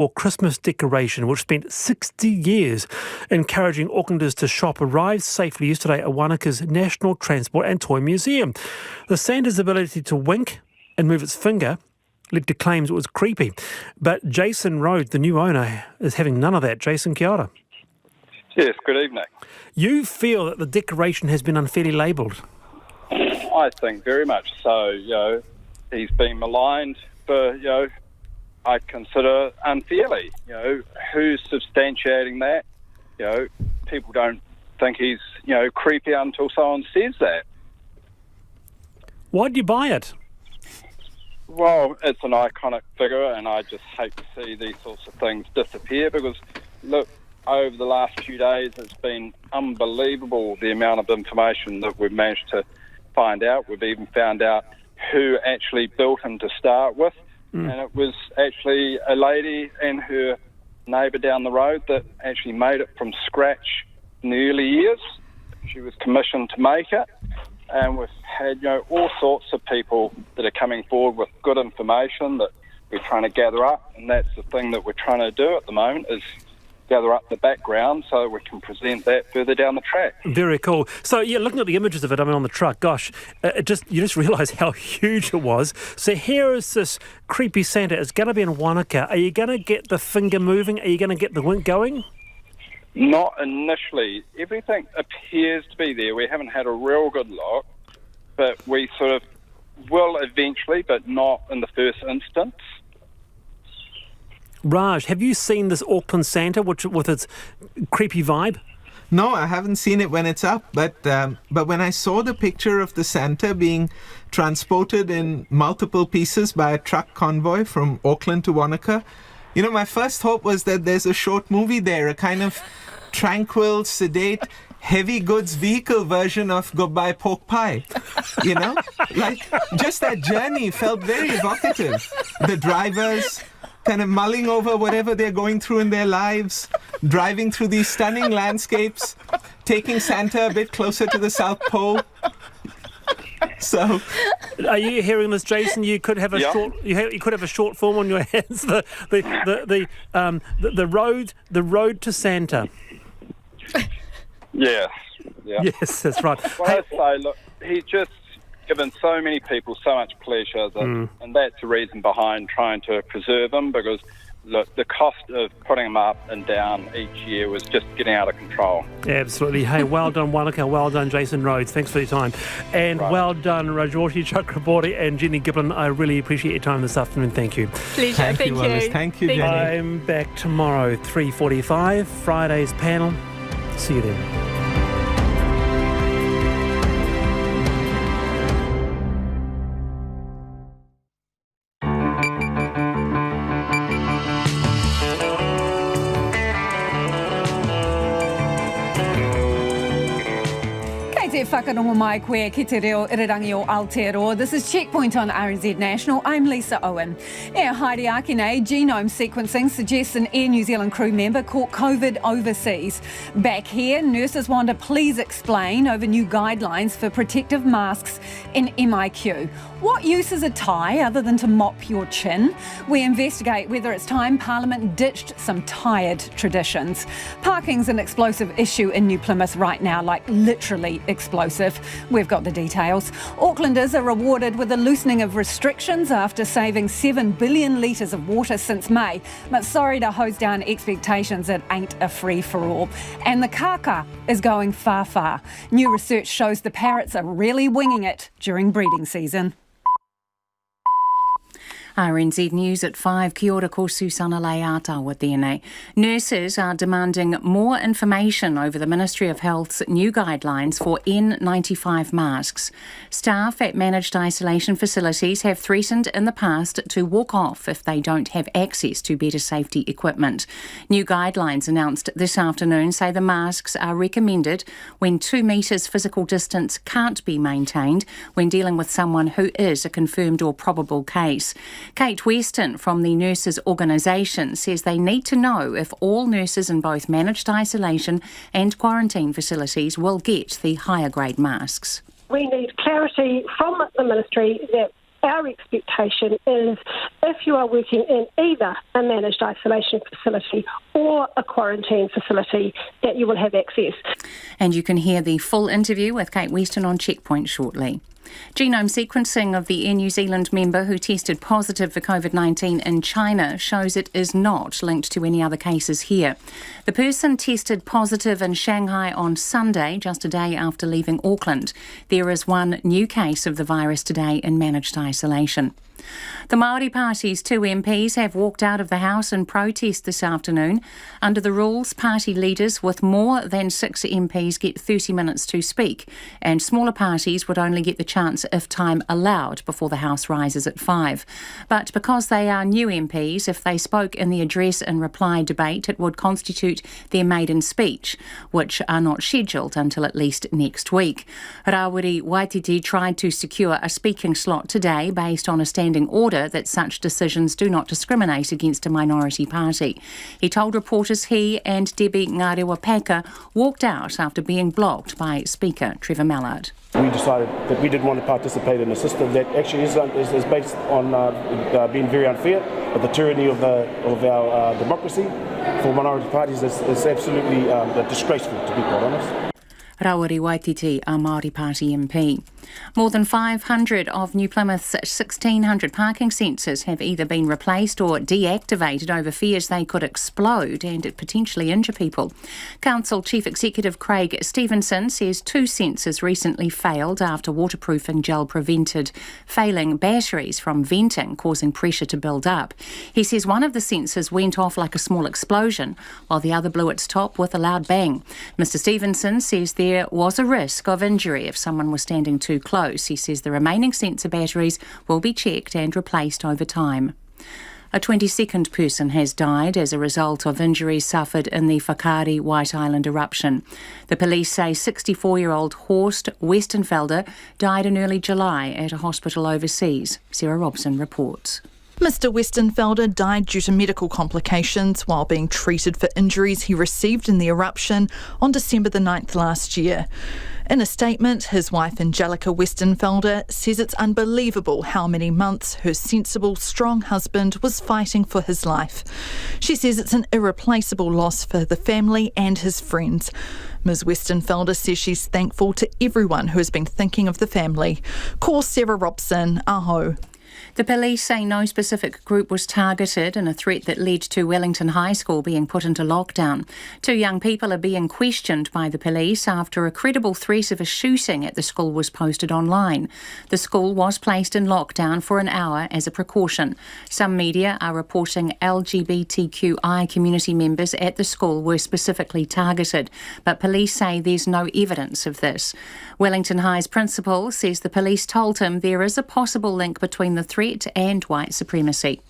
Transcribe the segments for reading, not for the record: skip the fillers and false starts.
or Christmas decoration, which spent 60 years encouraging Aucklanders to shop, arrived safely yesterday at Wanaka's National Transport and Toy Museum. The Santa's ability to wink and move its finger led to claims it was creepy. But Jason Rhodes, the new owner, is having none of that. Jason, kia ora. Yes, good evening. You feel that the decoration has been unfairly labelled? I think very much so. He's been maligned for, I consider unfairly. Who's substantiating that? People don't think he's, creepy until someone says that. Why'd you buy it? Well, it's an iconic figure, and I just hate to see these sorts of things disappear because, look, over the last few days, it's been unbelievable the amount of information that we've managed to find out. We've even found out who actually built him to start with, and it was actually a lady and her neighbour down the road that actually made it from scratch in the early years. She was commissioned to make it, and we've had all sorts of people that are coming forward with good information that we're trying to gather up, and that's the thing that we're trying to do at the moment is gather up the background so we can present that further down the track. Very cool. So, looking at the images of it, on the truck, gosh, you just realise how huge it was. So here is this creepy Santa. It's going to be in Wanaka. Are you going to get the finger moving? Are you going to get the wink going? Not initially. Everything appears to be there. We haven't had a real good look, but we sort of will eventually, but not in the first instance. Raj, have you seen this Auckland Santa with its creepy vibe? No, I haven't seen it when it's up, but when I saw the picture of the Santa being transported in multiple pieces by a truck convoy from Auckland to Wanaka, my first hope was that there's a short movie there, a kind of tranquil, sedate, heavy goods vehicle version of Goodbye Pork Pie. Just that journey felt very evocative. The drivers kind of mulling over whatever they're going through in their lives, driving through these stunning landscapes, taking Santa a bit closer to the South Pole. So, are you hearing this, Jason? You could have a short. You could have a short film on your hands. The road to Santa. Yes. Yeah. Yes, that's right. Well, I say, look, he's just given so many people so much pleasure, and that's the reason behind trying to preserve him. Because look, the cost of putting him up and down each year was just getting out of control. Absolutely. Hey, well done, Wanaka. Well done, Jason Rhodes. Thanks for your time. And well done, Rajorshi Chakraborty and Jenny Giblin. I really appreciate your time this afternoon. Thank you. Pleasure. Thank you, Wallace. Thank you, Jenny. I'm back tomorrow, 3:45, Friday's panel. See you then. Whakarongo mai koe ki te reo irirangi o Aotearoa. This is Checkpoint on RNZ National. I'm Lisa Owen. Haere ake nei, genome sequencing suggests an Air New Zealand crew member caught COVID overseas. Back here, nurses want to please explain over new guidelines for protective masks in MIQ. What use is a tie other than to mop your chin? We investigate whether it's time Parliament ditched some tired traditions. Parking's an explosive issue in New Plymouth right now, like literally explosive. We've got the details. Aucklanders are rewarded with a loosening of restrictions after saving 7 billion litres of water since May. But sorry to hose down expectations, it ain't a free-for-all. And the Kaka is going far. New research shows the parrots are really winging it during breeding season. RNZ News at 5. Kia ora, ko Susana Leata tēnei. Nurses are demanding more information over the Ministry of Health's new guidelines for N95 masks. Staff at managed isolation facilities have threatened in the past to walk off if they don't have access to better safety equipment. New guidelines announced this afternoon say the masks are recommended when 2 metres physical distance can't be maintained when dealing with someone who is a confirmed or probable case. Kate Weston from the Nurses Organisation says they need to know if all nurses in both managed isolation and quarantine facilities will get the higher grade masks. We need clarity from the Ministry that our expectation is if you are working in either a managed isolation facility or a quarantine facility, that you will have access. And you can hear the full interview with Kate Weston on Checkpoint shortly. Genome sequencing of the Air New Zealand member who tested positive for COVID-19 in China shows it is not linked to any other cases here. The person tested positive in Shanghai on Sunday, just a day after leaving Auckland. There is one new case of the virus today in managed isolation. The Maori Party's 2 MPs have walked out of the House in protest this afternoon. Under the rules, party leaders with more than 6 MPs get 30 minutes to speak, and smaller parties would only get the chance if time allowed before the House rises at 5. But because they are new MPs, if they spoke in the address and reply debate, it would constitute their maiden speech, which are not scheduled until at least next week. Rawiri Waititi tried to secure a speaking slot today based on a standing order that such decisions do not discriminate against a minority party. He told reporters he and Debbie Ngarewa-Paka walked out after being blocked by Speaker Trevor Mallard. We decided that we didn't want to participate in a system that actually is based on being very unfair, but the tyranny of our democracy for minority parties is absolutely disgraceful, to be quite honest. Rawiri Waititi, a Maori Party MP. More than 500 of New Plymouth's 1,600 parking sensors have either been replaced or deactivated over fears they could explode and potentially injure people. Council Chief Executive Craig Stevenson says 2 sensors recently failed after waterproofing gel prevented failing batteries from venting, causing pressure to build up. He says one of the sensors went off like a small explosion, while the other blew its top with a loud bang. Mr Stevenson says there was a risk of injury if someone was standing too close. He says the remaining sensor batteries will be checked and replaced over time. A 22nd person has died as a result of injuries suffered in the Whakaari White Island eruption. The police say 64-year-old Horst Westenfelder died in early July at a hospital overseas. Sarah Robson reports. Mr Westenfelder died due to medical complications while being treated for injuries he received in the eruption on December the 9th last year. In a statement, his wife Angelica Westenfelder says it's unbelievable how many months her sensible, strong husband was fighting for his life. She says it's an irreplaceable loss for the family and his friends. Ms Westenfelder says she's thankful to everyone who has been thinking of the family. Call Sarah Robson, aho. The police say no specific group was targeted in a threat that led to Wellington High School being put into lockdown. 2 young people are being questioned by the police after a credible threat of a shooting at the school was posted online. The school was placed in lockdown for an hour as a precaution. Some media are reporting LGBTQI community members at the school were specifically targeted, but police say there's no evidence of this. Wellington High's principal says the police told him there is a possible link between the threat and white supremacy.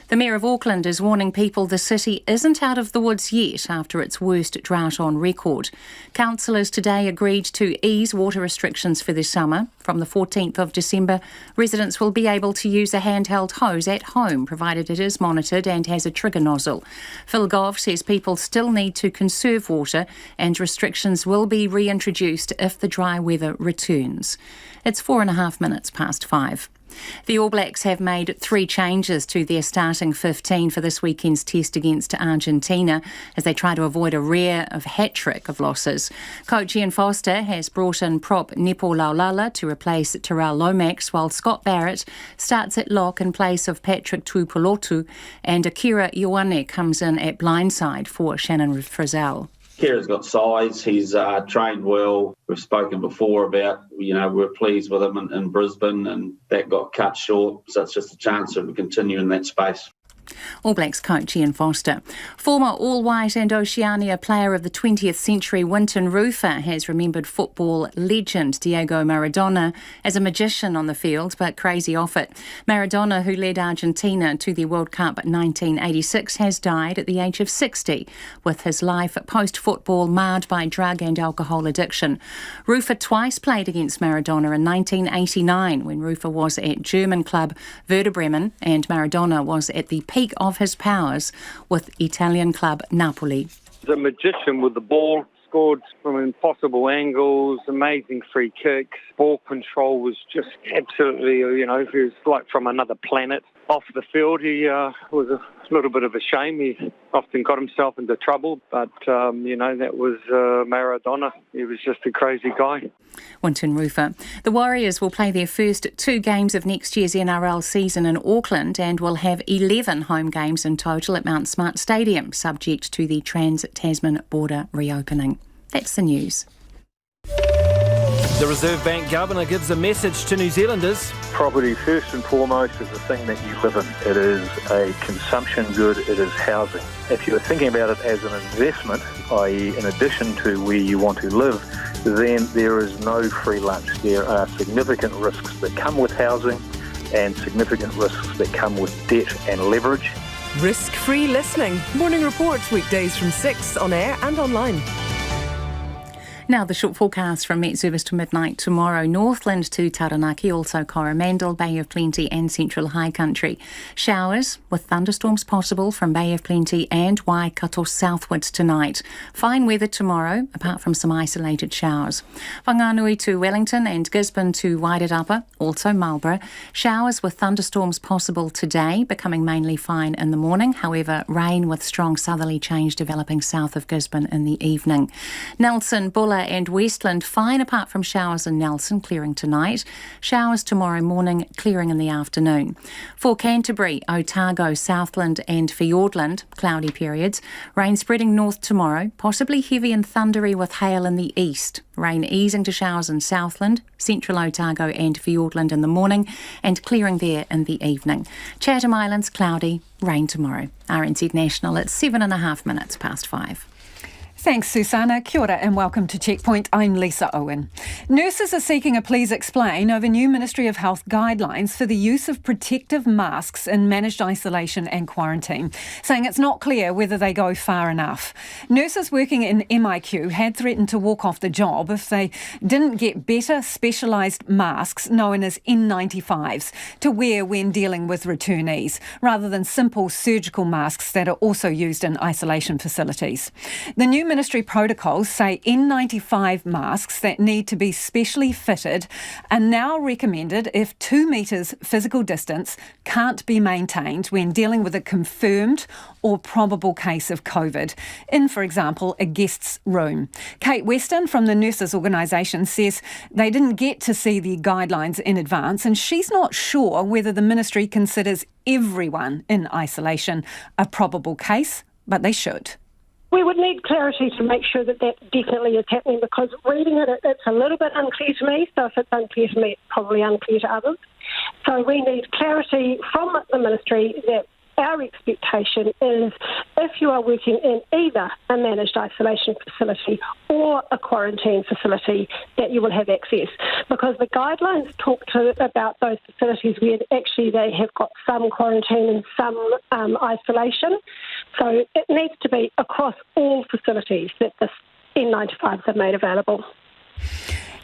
The Mayor of Auckland is warning people the city isn't out of the woods yet after its worst drought on record. Councillors today agreed to ease water restrictions for this summer. From the 14th of December, residents will be able to use a handheld hose at home, provided it is monitored and has a trigger nozzle. Phil Gove says people still need to conserve water and restrictions will be reintroduced if the dry weather returns. It's 4.5 minutes past 5. The All Blacks have made 3 changes to their starting 15 for this weekend's test against Argentina as they try to avoid a rare hat-trick of losses. Coach Ian Foster has brought in prop Nepo Laulala to replace Terrell Lomax, while Scott Barrett starts at lock in place of Patrick Tuipulotu, and Akira Ioane comes in at blindside for Shannon Frizzell. Kira's got size, he's trained well. We've spoken before about, we're pleased with him in Brisbane and that got cut short, so it's just a chance to continue in that space. All Blacks coach Ian Foster. Former All-White and Oceania player of the 20th century, Winton Rufer, has remembered football legend Diego Maradona as a magician on the field, but crazy off it. Maradona, who led Argentina to the World Cup 1986, has died at the age of 60, with his life post-football marred by drug and alcohol addiction. Rufer twice played against Maradona in 1989, when Rufer was at German club Werder Bremen and Maradona was at the peak of his powers with Italian club Napoli. He's a magician with the ball, scored from impossible angles, amazing free kicks. Ball control was just absolutely, he was like from another planet. Off the field, he was a little bit of a shame. He often got himself into trouble, but, that was Maradona. He was just a crazy guy. Winton Rufer. The Warriors will play their first 2 games of next year's NRL season in Auckland and will have 11 home games in total at Mount Smart Stadium, subject to the Trans-Tasman border reopening. That's the news. The Reserve Bank Governor gives a message to New Zealanders. Property, first and foremost, is the thing that you live in. It is a consumption good, it is housing. If you're thinking about it as an investment, i.e. in addition to where you want to live, then there is no free lunch. There are significant risks that come with housing and significant risks that come with debt and leverage. Risk-free listening. Morning reports weekdays from 6 on air and online. Now the short forecast from Met Service to midnight tomorrow. Northland to Taranaki, also Coromandel, Bay of Plenty and Central High Country. Showers with thunderstorms possible from Bay of Plenty and Waikato southwards tonight. Fine weather tomorrow, apart from some isolated showers. Whanganui to Wellington and Gisborne to Wairarapa, also Marlborough. Showers with thunderstorms possible today, becoming mainly fine in the morning. However, rain with strong southerly change developing south of Gisborne in the evening. Nelson, Buller and Westland, fine apart from showers in Nelson, clearing tonight. Showers tomorrow morning, clearing in the afternoon. For Canterbury, Otago, Southland and Fiordland, cloudy periods. Rain spreading north tomorrow, possibly heavy and thundery with hail in the east. Rain easing to showers in Southland, Central Otago and Fiordland in the morning and clearing there in the evening. Chatham Islands, cloudy, rain tomorrow. RNZ National at 7.5 minutes past 5. Thanks, Susana. Kia ora and welcome to Checkpoint. I'm Lisa Owen. Nurses are seeking a please explain over new Ministry of Health guidelines for the use of protective masks in managed isolation and quarantine, saying it's not clear whether they go far enough. Nurses working in MIQ had threatened to walk off the job if they didn't get better specialised masks, known as N95s, to wear when dealing with returnees, rather than simple surgical masks that are also used in isolation facilities. The new ministry protocols say N95 masks that need to be specially fitted are now recommended if 2 metres physical distance can't be maintained when dealing with a confirmed or probable case of COVID in, for example, a guest's room. Kate Weston from the Nurses Organisation says they didn't get to see the guidelines in advance and she's not sure whether the ministry considers everyone in isolation a probable case, but they should. We would need clarity to make sure that that definitely is happening, because reading it, it's a little bit unclear to me. So if it's unclear to me, it's probably unclear to others. So we need clarity from the ministry that our expectation is if you are working in either a managed isolation facility or a quarantine facility, that you will have access. Because the guidelines talk about those facilities where actually they have got some quarantine and some isolation. So it needs to be across all facilities that the N95s are made available.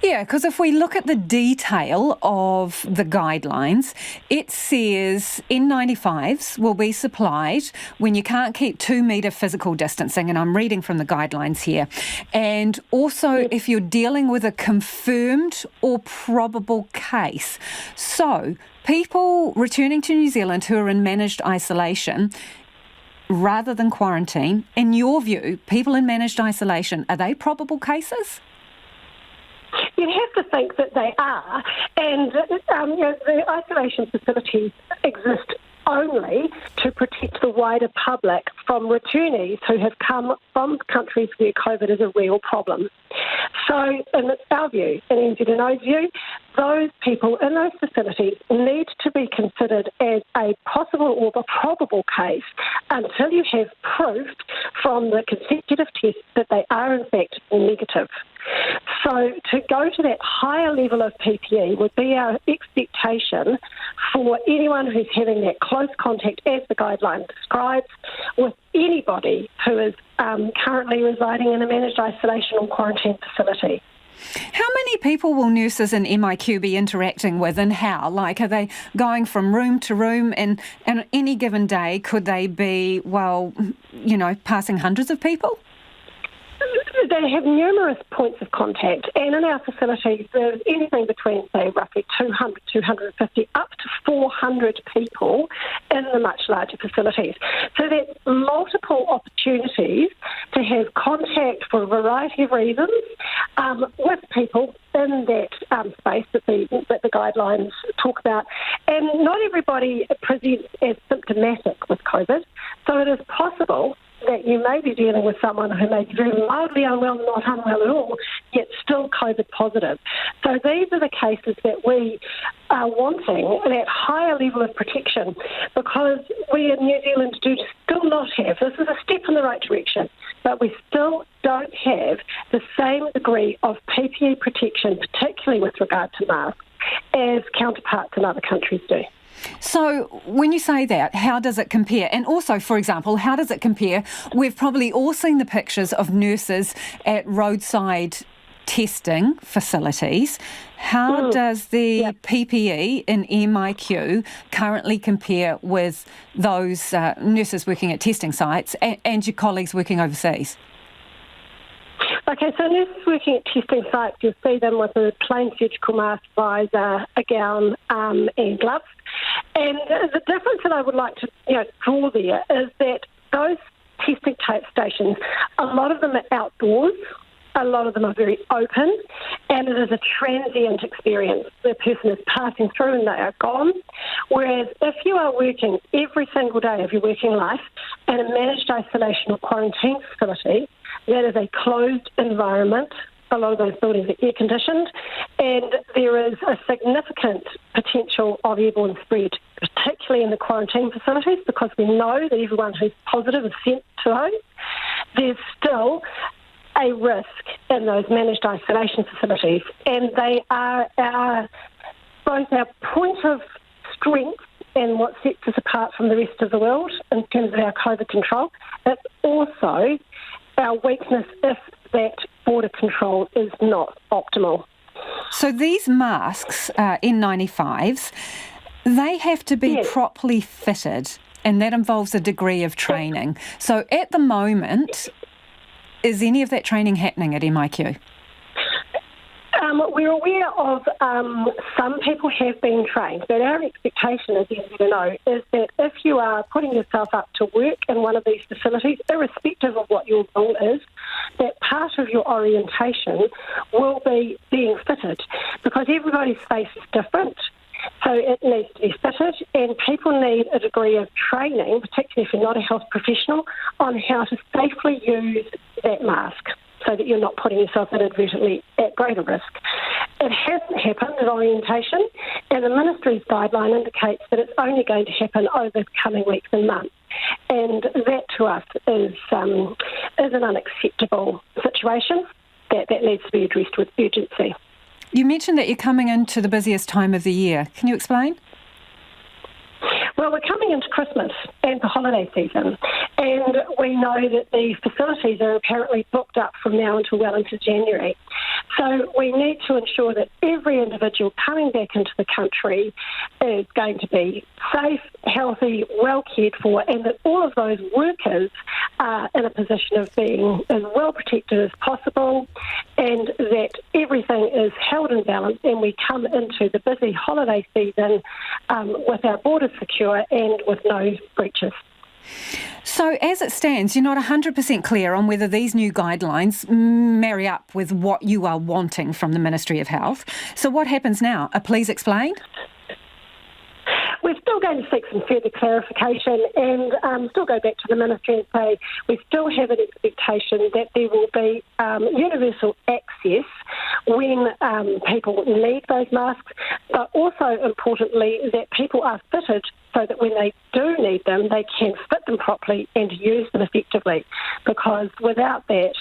Yeah, because if we look at the detail of the guidelines, it says N95s will be supplied when you can't keep 2 metre physical distancing, and I'm reading from the guidelines here, and also if you're dealing with a confirmed or probable case. So people returning to New Zealand who are in managed isolation rather than quarantine, in your view, people in managed isolation, are they probable cases? You'd have to think that they are, and the isolation facilities exist only to protect the wider public from returnees who have come from countries where COVID is a real problem. So, in our view, in NZNO's view, those people in those facilities need to be considered as a possible or a probable case until you have proof from the consecutive tests that they are in fact negative. So to go to that higher level of PPE would be our expectation for anyone who's having that close contact, as the guideline describes, with anybody who is currently residing in a managed isolation or quarantine facility. How many people will nurses in MIQ be interacting with, and how? Like, are they going from room to room, and on any given day could they be, passing hundreds of people? They have numerous points of contact, and in our facilities there's anything between, say, roughly 200, 250, up to 400 people in the much larger facilities. So there's multiple opportunities to have contact for a variety of reasons with people in that space that the guidelines talk about. And not everybody presents as symptomatic with COVID, so it is possible that you may be dealing with someone who may be very mildly unwell, not unwell at all, yet still COVID positive. So these are the cases that we are wanting that higher level of protection, because we in New Zealand do still not have, this is a step in the right direction, but we still don't have the same degree of PPE protection, particularly with regard to masks, as counterparts in other countries do. So when you say that, how does it compare? And also, for example, how does it compare? We've probably all seen the pictures of nurses at roadside testing facilities. How does the PPE in MIQ currently compare with those nurses working at testing sites and your colleagues working overseas? Okay, so nurses working at testing sites, you'll see them with a plain surgical mask, visor, a gown and gloves. And the difference that I would like to draw there is that those testing stations, a lot of them are outdoors, a lot of them are very open, and it is a transient experience. The person is passing through and they are gone. Whereas if you are working every single day of your working life in a managed isolation or quarantine facility, that is a closed environment. A lot of those buildings are air-conditioned, and there is a significant potential of airborne spread, particularly in the quarantine facilities, because we know that everyone who's positive is sent to those. There's still a risk in those managed isolation facilities, and they are both our point of strength and what sets us apart from the rest of the world in terms of our COVID control. It's also our weakness if that border control is not optimal. So these masks, N95s, they have to be properly fitted, and that involves a degree of training. So at the moment, is any of that training happening at MIQ? We're aware of some people have been trained, but our expectation, as you know, is that if you are putting yourself up to work in one of these facilities, irrespective of what your role is, that part of your orientation will be being fitted, because everybody's face is different. So it needs to be fitted, and people need a degree of training, particularly if you're not a health professional, on how to safely use that mask, so that you're not putting yourself inadvertently at greater risk. It hasn't happened at orientation, and the Ministry's guideline indicates that it's only going to happen over the coming weeks and months. And that to us is an unacceptable situation that needs to be addressed with urgency. You mentioned that you're coming into the busiest time of the year. Can you explain? Well, we're coming into Christmas and the holiday season, and we know that the facilities are apparently booked up from now until well into January. So we need to ensure that every individual coming back into the country is going to be safe, healthy, well cared for, and that all of those workers are in a position of being as well protected as possible, and that everything is held in balance, and we come into the busy holiday season with our borders secure and with no breaches. So as it stands, you're not 100% clear on whether these new guidelines marry up with what you are wanting from the Ministry of Health. So what happens now? Please explain. We're still going to seek some further clarification and still go back to the Ministry and say we still have an expectation that there will be universal access when people need those masks, but also importantly that people are fitted so that when they do need them, they can fit them properly and use them effectively. Because without that,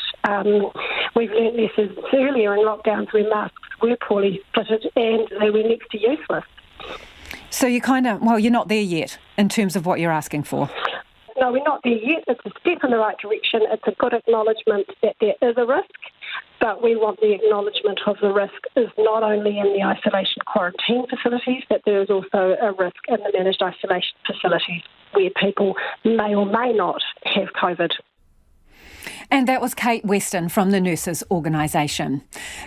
we've learned lessons earlier in lockdowns where masks were poorly fitted and they were next to useless. So you're not there yet in terms of what you're asking for. No, we're not there yet. It's a step in the right direction. It's a good acknowledgement that there is a risk, but we want the acknowledgement of the risk is not only in the isolation quarantine facilities, but there is also a risk in the managed isolation facilities where people may or may not have COVID. And that was Kate Weston from the Nurses Organisation.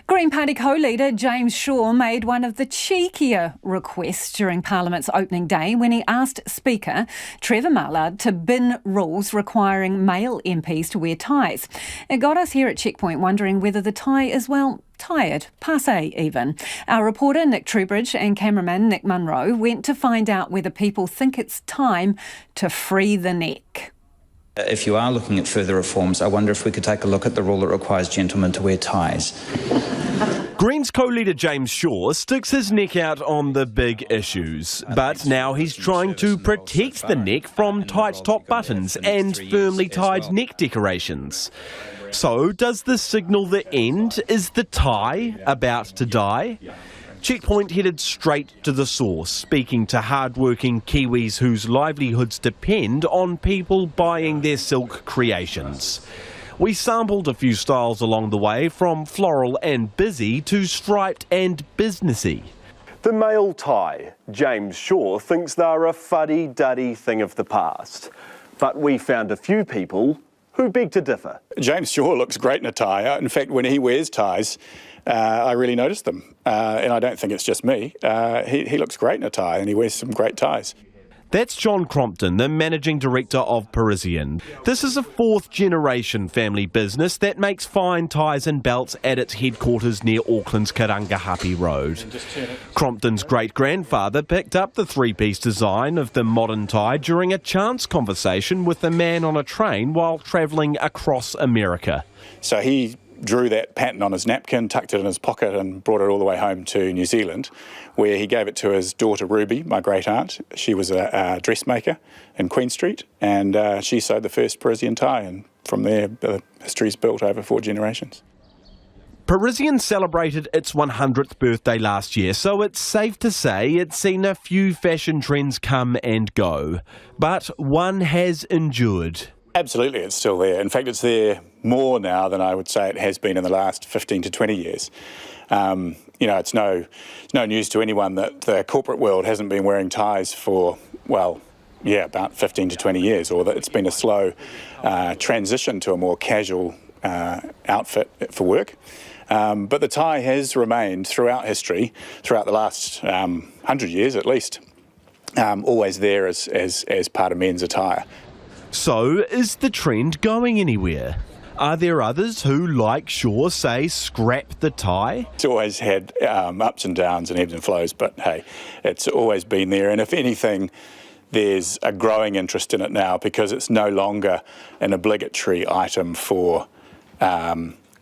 Green Party co-leader James Shaw made one of the cheekier requests during Parliament's opening day when he asked Speaker Trevor Mallard to bin rules requiring male MPs to wear ties. It got us here at Checkpoint wondering whether the tie is, well, tired, passé even. Our reporter Nick Trubridge and cameraman Nick Munro went to find out whether people think it's time to free the neck. If you are looking at further reforms, I wonder if we could take a look at the rule that requires gentlemen to wear ties. Greens co-leader James Shaw sticks his neck out on the big issues, but now he's trying to protect the neck from tight top buttons and firmly tied neck decorations. So, does this signal the end? Is the tie about to die? Checkpoint headed straight to the source, speaking to hard-working Kiwis whose livelihoods depend on people buying their silk creations. We sampled a few styles along the way, from floral and busy to striped and businessy. The male tie. James Shaw thinks they're a fuddy-duddy thing of the past. But we found a few people who beg to differ. James Shaw looks great in a tie. In fact, when he wears ties, I really notice them. And I don't think it's just me. He looks great in a tie, and he wears some great ties. That's John Crompton, the managing director of Parisian. This is a fourth-generation family business that makes fine ties and belts at its headquarters near Auckland's Karangahape Road. Crompton's great-grandfather picked up the three-piece design of the modern tie during a chance conversation with a man on a train while travelling across America. So he drew that pattern on his napkin, tucked it in his pocket and brought it all the way home to New Zealand, where he gave it to his daughter Ruby, my great-aunt. She was a dressmaker in Queen Street, and she sewed the first Parisian tie, and from there the history's built over 4 generations. Parisian celebrated its 100th birthday last year, so it's safe to say it's seen a few fashion trends come and go. But one has endured. Absolutely, it's still there. In fact, it's there more now than I would say it has been in the last 15 to 20 years. It's no news to anyone that the corporate world hasn't been wearing ties for, about 15 to 20 years, or that it's been a slow transition to a more casual outfit for work. But the tie has remained throughout history, throughout the last 100 years at least, always there as part of men's attire. So, is the trend going anywhere? Are there others who, like Shaw, say scrap the tie? It's always had ups and downs and ebbs and flows, but hey, it's always been there. And if anything, there's a growing interest in it now because it's no longer an obligatory item for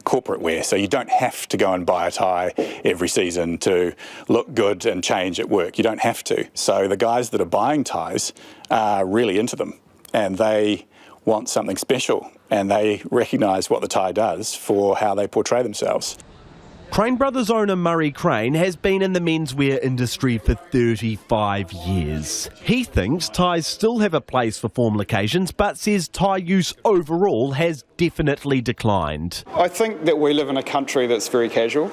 corporate wear. So you don't have to go and buy a tie every season to look good and change at work. You don't have to. So the guys that are buying ties are really into them, and they want something special, and they recognise what the tie does for how they portray themselves. Crane Brothers owner Murray Crane has been in the menswear industry for 35 years. He thinks ties still have a place for formal occasions, but says tie use overall has definitely declined. I think that we live in a country that's very casual.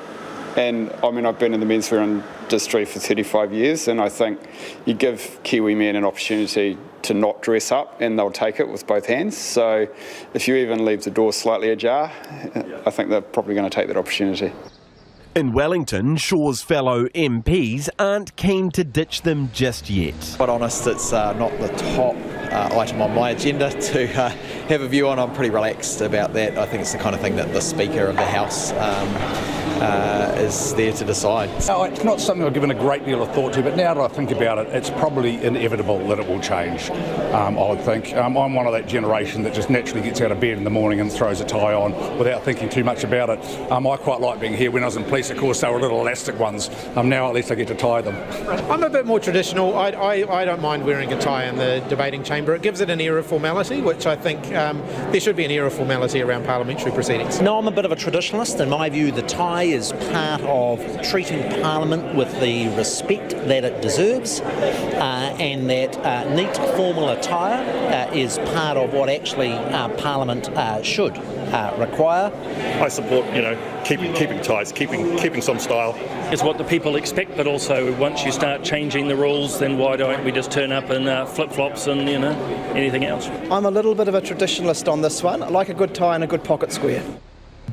And I've been in the menswear industry for 35 years, and I think you give Kiwi men an opportunity to not dress up, and they'll take it with both hands. So if you even leave the door slightly ajar, I think they're probably going to take that opportunity. In Wellington, Shaw's fellow MPs aren't keen to ditch them just yet. Quite honest, it's not the top item on my agenda to have a view on. I'm pretty relaxed about that. I think it's the kind of thing that the Speaker of the House is there to decide. No, it's not something I've given a great deal of thought to, but now that I think about it, it's probably inevitable that it will change, I would think. I'm one of that generation that just naturally gets out of bed in the morning and throws a tie on without thinking too much about it. I quite like being here. When I was in police, of course, they were little elastic ones. Now at least I get to tie them. I'm a bit more traditional. I don't mind wearing a tie in the debating chamber. It gives it an air of formality, which I think there should be an air of formality around parliamentary proceedings. No, I'm a bit of a traditionalist. In my view, the tie is part of treating Parliament with the respect that it deserves, and that neat formal attire is part of what actually Parliament should require. I support, keeping ties, keeping some style. It's what the people expect, but also once you start changing the rules, then why don't we just turn up in flip-flops and, anything else? I'm a little bit of a traditionalist on this one. I like a good tie and a good pocket square.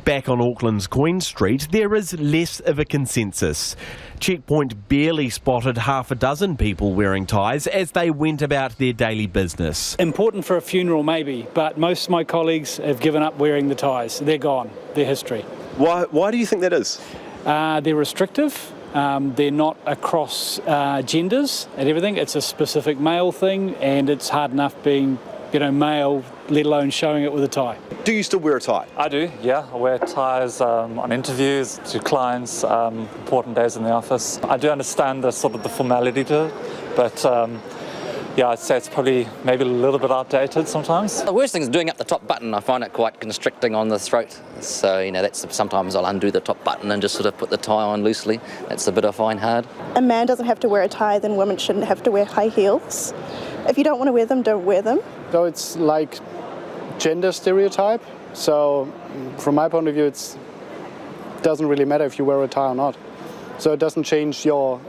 Back on Auckland's Queen Street, there is less of a consensus. Checkpoint barely spotted half a dozen people wearing ties as they went about their daily business. Important for a funeral maybe, but most of my colleagues have given up wearing the ties. They're gone. They're history. Why do you think that is? They're restrictive. They're not across genders and everything. It's a specific male thing, and it's hard enough being, male, let alone showing it with a tie. Do you still wear a tie? I do, yeah. I wear ties on interviews, to clients, important days in the office. I do understand the formality to it, but I'd say it's probably maybe a little bit outdated sometimes. The worst thing is doing up the top button. I find it quite constricting on the throat. So, that's sometimes I'll undo the top button and just sort of put the tie on loosely. That's a bit of fine hard. A man doesn't have to wear a tie, then women shouldn't have to wear high heels. If you don't want to wear them, don't wear them. So it's like gender stereotype. So from my point of view, it doesn't really matter if you wear a tie or not. So it doesn't change your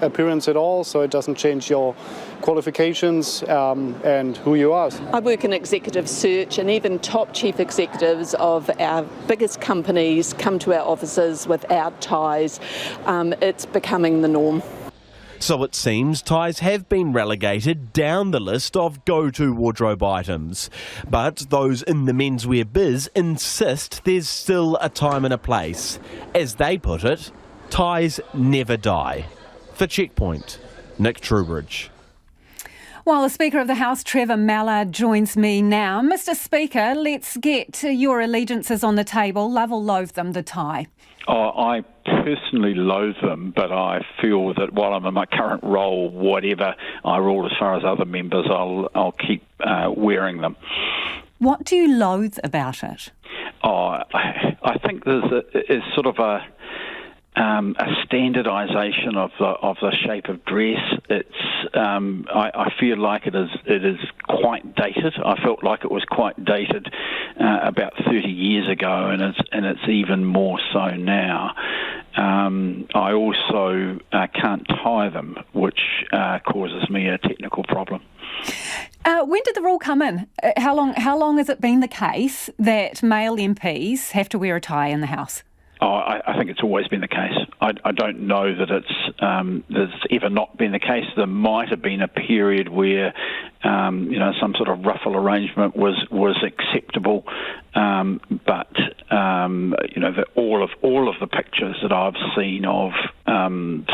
appearance at all, so it doesn't change your qualifications and who you are. I work in executive search, and even top chief executives of our biggest companies come to our offices without ties. It's becoming the norm. So it seems ties have been relegated down the list of go-to wardrobe items. But those in the menswear biz insist there's still a time and a place. As they put it, ties never die. For Checkpoint, Nick Trubridge. While the Speaker of the House, Trevor Mallard, joins me now. Mr Speaker, let's get your allegiances on the table. Love or loathe them, the tie? I personally loathe them, but I feel that while I'm in my current role, whatever I rule as far as other members, I'll keep wearing them. What do you loathe about it? I think there's sort of a standardisation of the shape of dress. It's I feel like it is quite dated. I felt like it was quite dated about 30 years ago, and it's even more so now. I also can't tie them, which causes me a technical problem. When did the rule come in? How long has it been the case that male MPs have to wear a tie in the House? I think it's always been the case. I don't know that it's ever not been the case. There might have been a period where some sort of ruffle arrangement was acceptable, but all of the pictures that I've seen of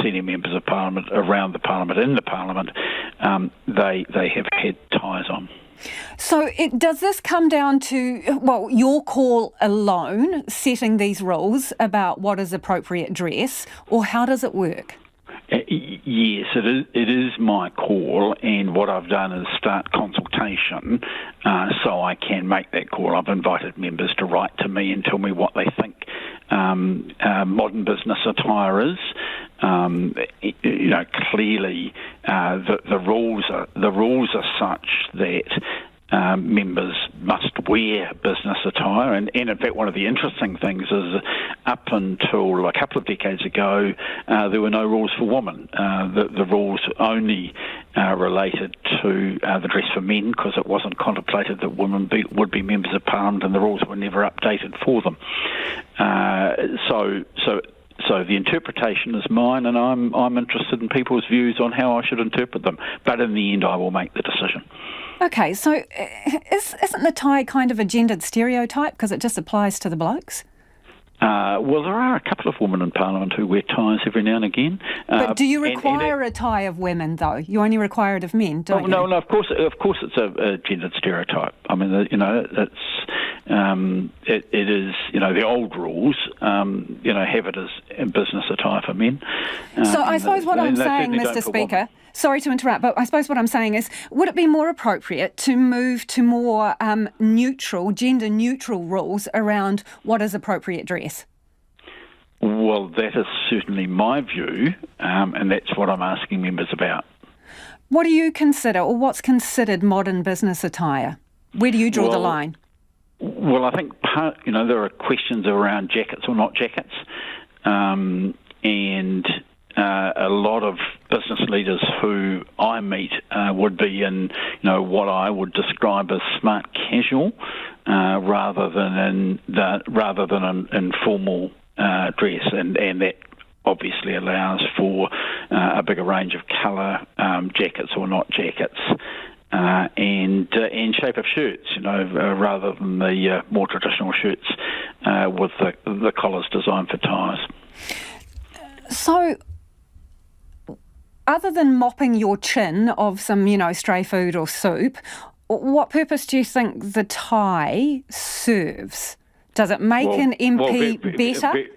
senior members of Parliament around the Parliament, in the Parliament, they have had ties on. So does this come down to, your call alone, setting these rules about what is appropriate dress, or how does it work? Yes, it is my call, and what I've done is start consultation so I can make that call. I've invited members to write to me and tell me what they think modern business attire is. Clearly the rules are such that members must wear business attire, and in fact one of the interesting things is up until a couple of decades ago there were no rules for women. The rules only related to the dress for men, because it wasn't contemplated that women would be members of Parliament, and the rules were never updated for them. So the interpretation is mine, and I'm interested in people's views on how I should interpret them. But in the end, I will make the decision. Okay, so isn't the tie kind of a gendered stereotype because it just applies to the blokes? Well, there are a couple of women in Parliament who wear ties every now and again. But do you require a tie of women, though? You only require it of men, don't you? No, of course it's a gendered stereotype. I mean, it is, the old rules, have it as business attire for men. So I suppose what I'm saying, Mr Speaker, sorry to interrupt, but I suppose what I'm saying is, would it be more appropriate to move to more gender-neutral rules around what is appropriate dress? Well, that is certainly my view, and that's what I'm asking members about. What do you consider, or what's considered modern business attire? Where do you draw the line? Well, I think there are questions around jackets or not jackets, and a lot of business leaders who I meet would be in, what I would describe as smart casual, rather than an informal dress, and that obviously allows for a bigger range of colour, jackets or not jackets, and shape of shirts, rather than the more traditional shirts with the collars designed for ties. So, other than mopping your chin of some, stray food or soup, what purpose do you think the tie serves? Does it make an MP better?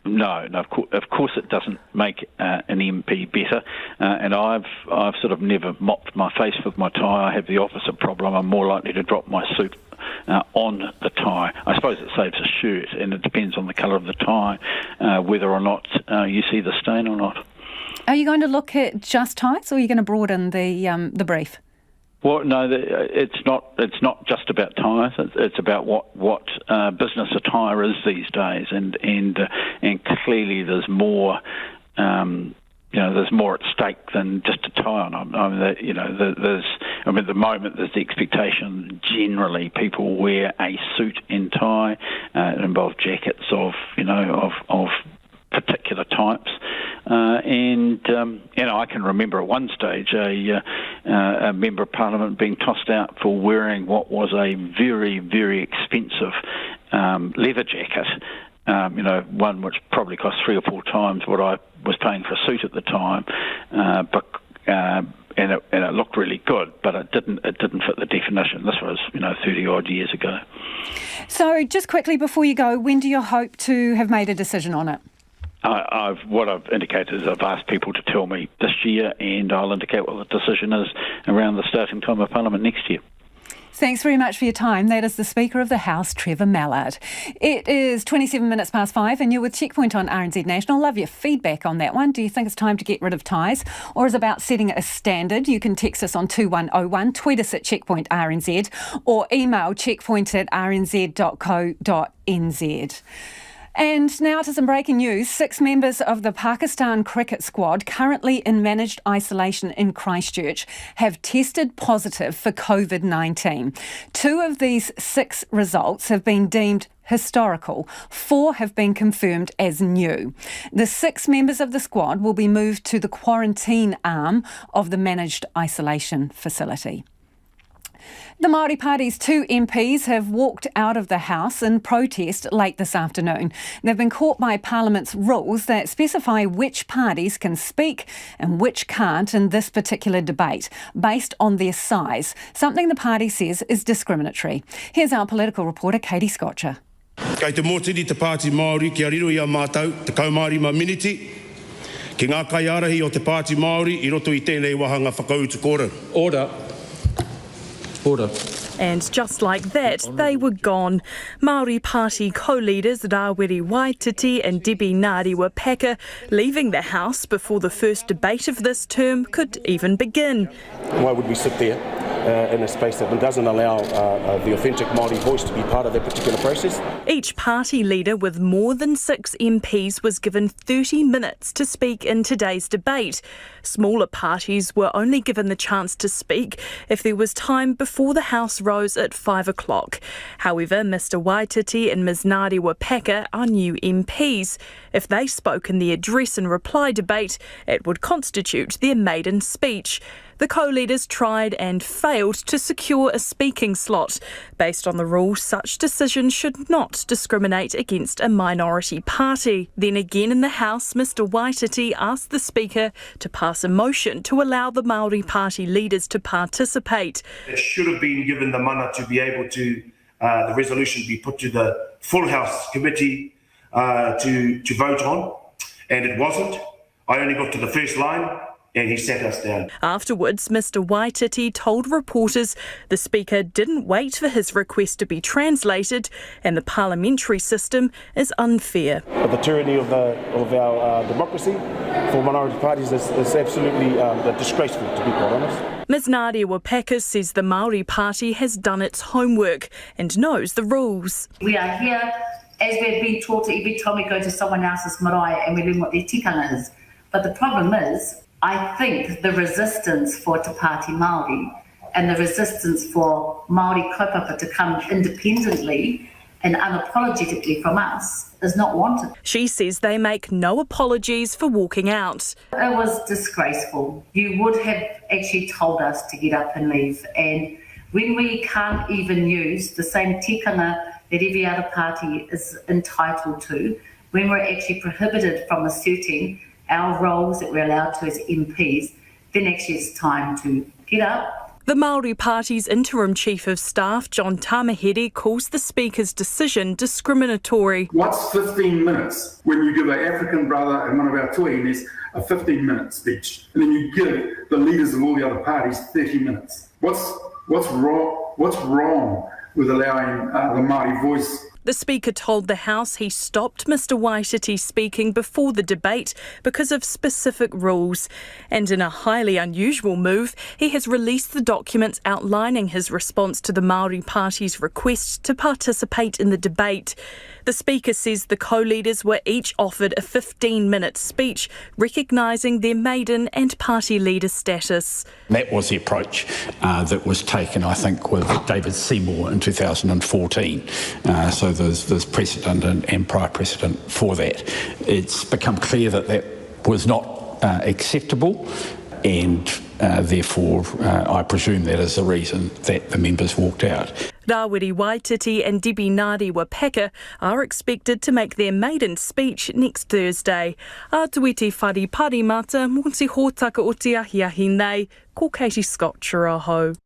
No, of course it doesn't make an MP better. And I've sort of never mopped my face with my tie. I have the opposite problem. I'm more likely to drop my soup on the tie. I suppose it saves a shirt, and it depends on the colour of the tie whether or not you see the stain or not. Are you going to look at just ties, or are you going to broaden the brief? Well, no, it's not just about ties. It's about what business attire is these days, and clearly there's more. There's more at stake than just a tie on. At the moment there's the expectation generally people wear a suit and tie. It involves jackets of particular types, and I can remember at one stage a member of Parliament being tossed out for wearing what was a very, very expensive leather jacket, one which probably cost 3 or 4 times what I was paying for a suit at the time, and it looked really good, but it didn't fit the definition. This was 30 odd years ago. So just quickly before you go, when do you hope to have made a decision on it? What I've indicated is I've asked people to tell me this year, and I'll indicate what the decision is around the starting time of Parliament next year. Thanks very much for your time. That is the Speaker of the House, Trevor Mallard. It is 27 minutes past 5 and you're with Checkpoint on RNZ National. Love your feedback on that one. Do you think it's time to get rid of ties, or is it about setting a standard? You can text us on 2101, tweet us at Checkpoint RNZ, or email checkpoint@rnz.co.nz. And now to some breaking news. 6 members of the Pakistan cricket squad currently in managed isolation in Christchurch have tested positive for COVID-19. 2 of these 6 results have been deemed historical. 4 have been confirmed as new. The 6 members of the squad will be moved to the quarantine arm of the managed isolation facility. The Maori Party's 2 MPs have walked out of the House in protest late this afternoon. They've been caught by Parliament's rules that specify which parties can speak and which can't in this particular debate, based on their size, something the party says is discriminatory. Here's our political reporter, Katie Scotcher. Kei te mōtiri te Pāti Māori kia riro i a mātou, te kaumāori maminiti, ki ngā kaiarahi o te Pāti Māori i roto I tēnei wahanga whakautu kora. Order. And just like that, they were gone. Maori Party co-leaders Rawiri Waititi and Debbie Ngāriwa Kaka leaving the House before the first debate of this term could even begin. Why would we sit there in a space that doesn't allow the authentic Māori voice to be part of that particular process? Each party leader with more than 6 MPs was given 30 minutes to speak in today's debate. Smaller parties were only given the chance to speak if there was time before the House rose at 5 o'clock. However, Mr Waititi and Ms Ngāriwa Kaka are new MPs. If they spoke in the address and reply debate, it would constitute their maiden speech. The co-leaders tried and failed to secure a speaking slot. Based on the rule, such decisions should not discriminate against a minority party. Then again in the House, Mr Waititi asked the Speaker to pass a motion to allow the Maori Party leaders to participate. It should have been given the mana to be able to, the resolution be put to the full House committee to vote on, and it wasn't. I only got to the first line. and he sat us down. Afterwards, Mr Waititi told reporters the Speaker didn't wait for his request to be translated and the parliamentary system is unfair. The tyranny of our democracy for minority parties is absolutely disgraceful, to be quite honest. Ms Nadia Paka says the Maori Party has done its homework and knows the rules. We are here as we've been taught every time we go to someone else's marae and we learn what their tikanga is. But the problem is, I think the resistance for Te Pāti Māori and the resistance for Māori kaupapa to come independently and unapologetically from us is not wanted. She says they make no apologies for walking out. It was disgraceful. You would have actually told us to get up and leave. And when we can't even use the same tikanga that every other party is entitled to, when we're actually prohibited from asserting our roles that we're allowed to as MPs, then actually it's time to get up. The Maori Party's interim chief of staff, John Tamahere, calls the Speaker's decision discriminatory. What's 15 minutes when you give an African brother and one of our tuaines a 15-minute speech, and then you give the leaders of all the other parties 30 minutes? What's wrong with allowing the Māori voice? The Speaker told the House he stopped Mr Waititi speaking before the debate because of specific rules. And in a highly unusual move, he has released the documents outlining his response to the Maori Party's request to participate in the debate. The Speaker says the co-leaders were each offered a 15-minute speech recognising their maiden and party leader status. That was the approach that was taken, I think, with David Seymour in 2014. So there's precedent and prior precedent for that. It's become clear that that was not acceptable, and therefore I presume that is the reason that the members walked out. Rawiri Waititi and Debbie Nadia Paka are expected to make their maiden speech next Thursday. Atuiti whari parimata, monsi hōtaka o te ahi nei, ko Katie Scott Chiraho.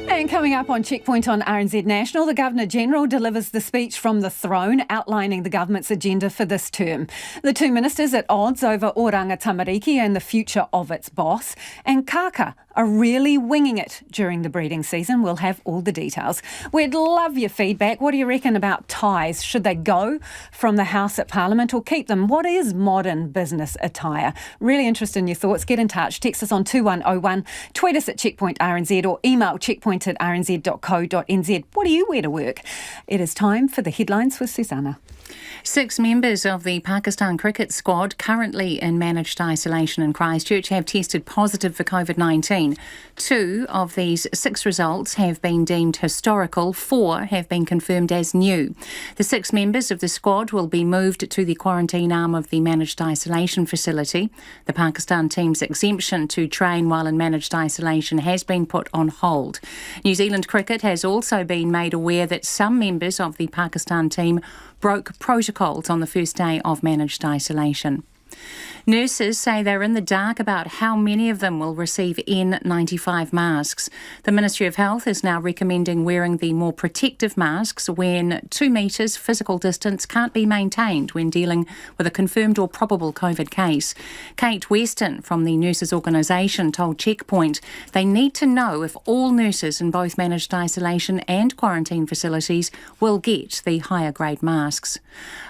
And coming up on Checkpoint on RNZ National, the Governor-General delivers the speech from the throne outlining the government's agenda for this term. The two ministers at odds over Oranga Tamariki and the future of its boss. And Kaka are really winging it during the breeding season. We'll have all the details. We'd love your feedback. What do you reckon about ties? Should they go from the House at Parliament or keep them? What is modern business attire? Really interested in your thoughts. Get in touch. Text us on 2101, tweet us at Checkpoint RNZ or email checkpoint@rnz.co.nz. What do you wear to work? It is time for the headlines with Susanna. 6 members of the Pakistan cricket squad currently in managed isolation in Christchurch have tested positive for COVID-19. 2 of these 6 results have been deemed historical, 4 have been confirmed as new. The 6 members of the squad will be moved to the quarantine arm of the managed isolation facility. The Pakistan team's exemption to train while in managed isolation has been put on hold. New Zealand cricket has also been made aware that some members of the Pakistan team broke protocols on the first day of managed isolation. Nurses say they're in the dark about how many of them will receive N95 masks. The Ministry of Health is now recommending wearing the more protective masks when 2 metres physical distance can't be maintained when dealing with a confirmed or probable COVID case. Kate Weston from the Nurses Organisation told Checkpoint they need to know if all nurses in both managed isolation and quarantine facilities will get the higher grade masks.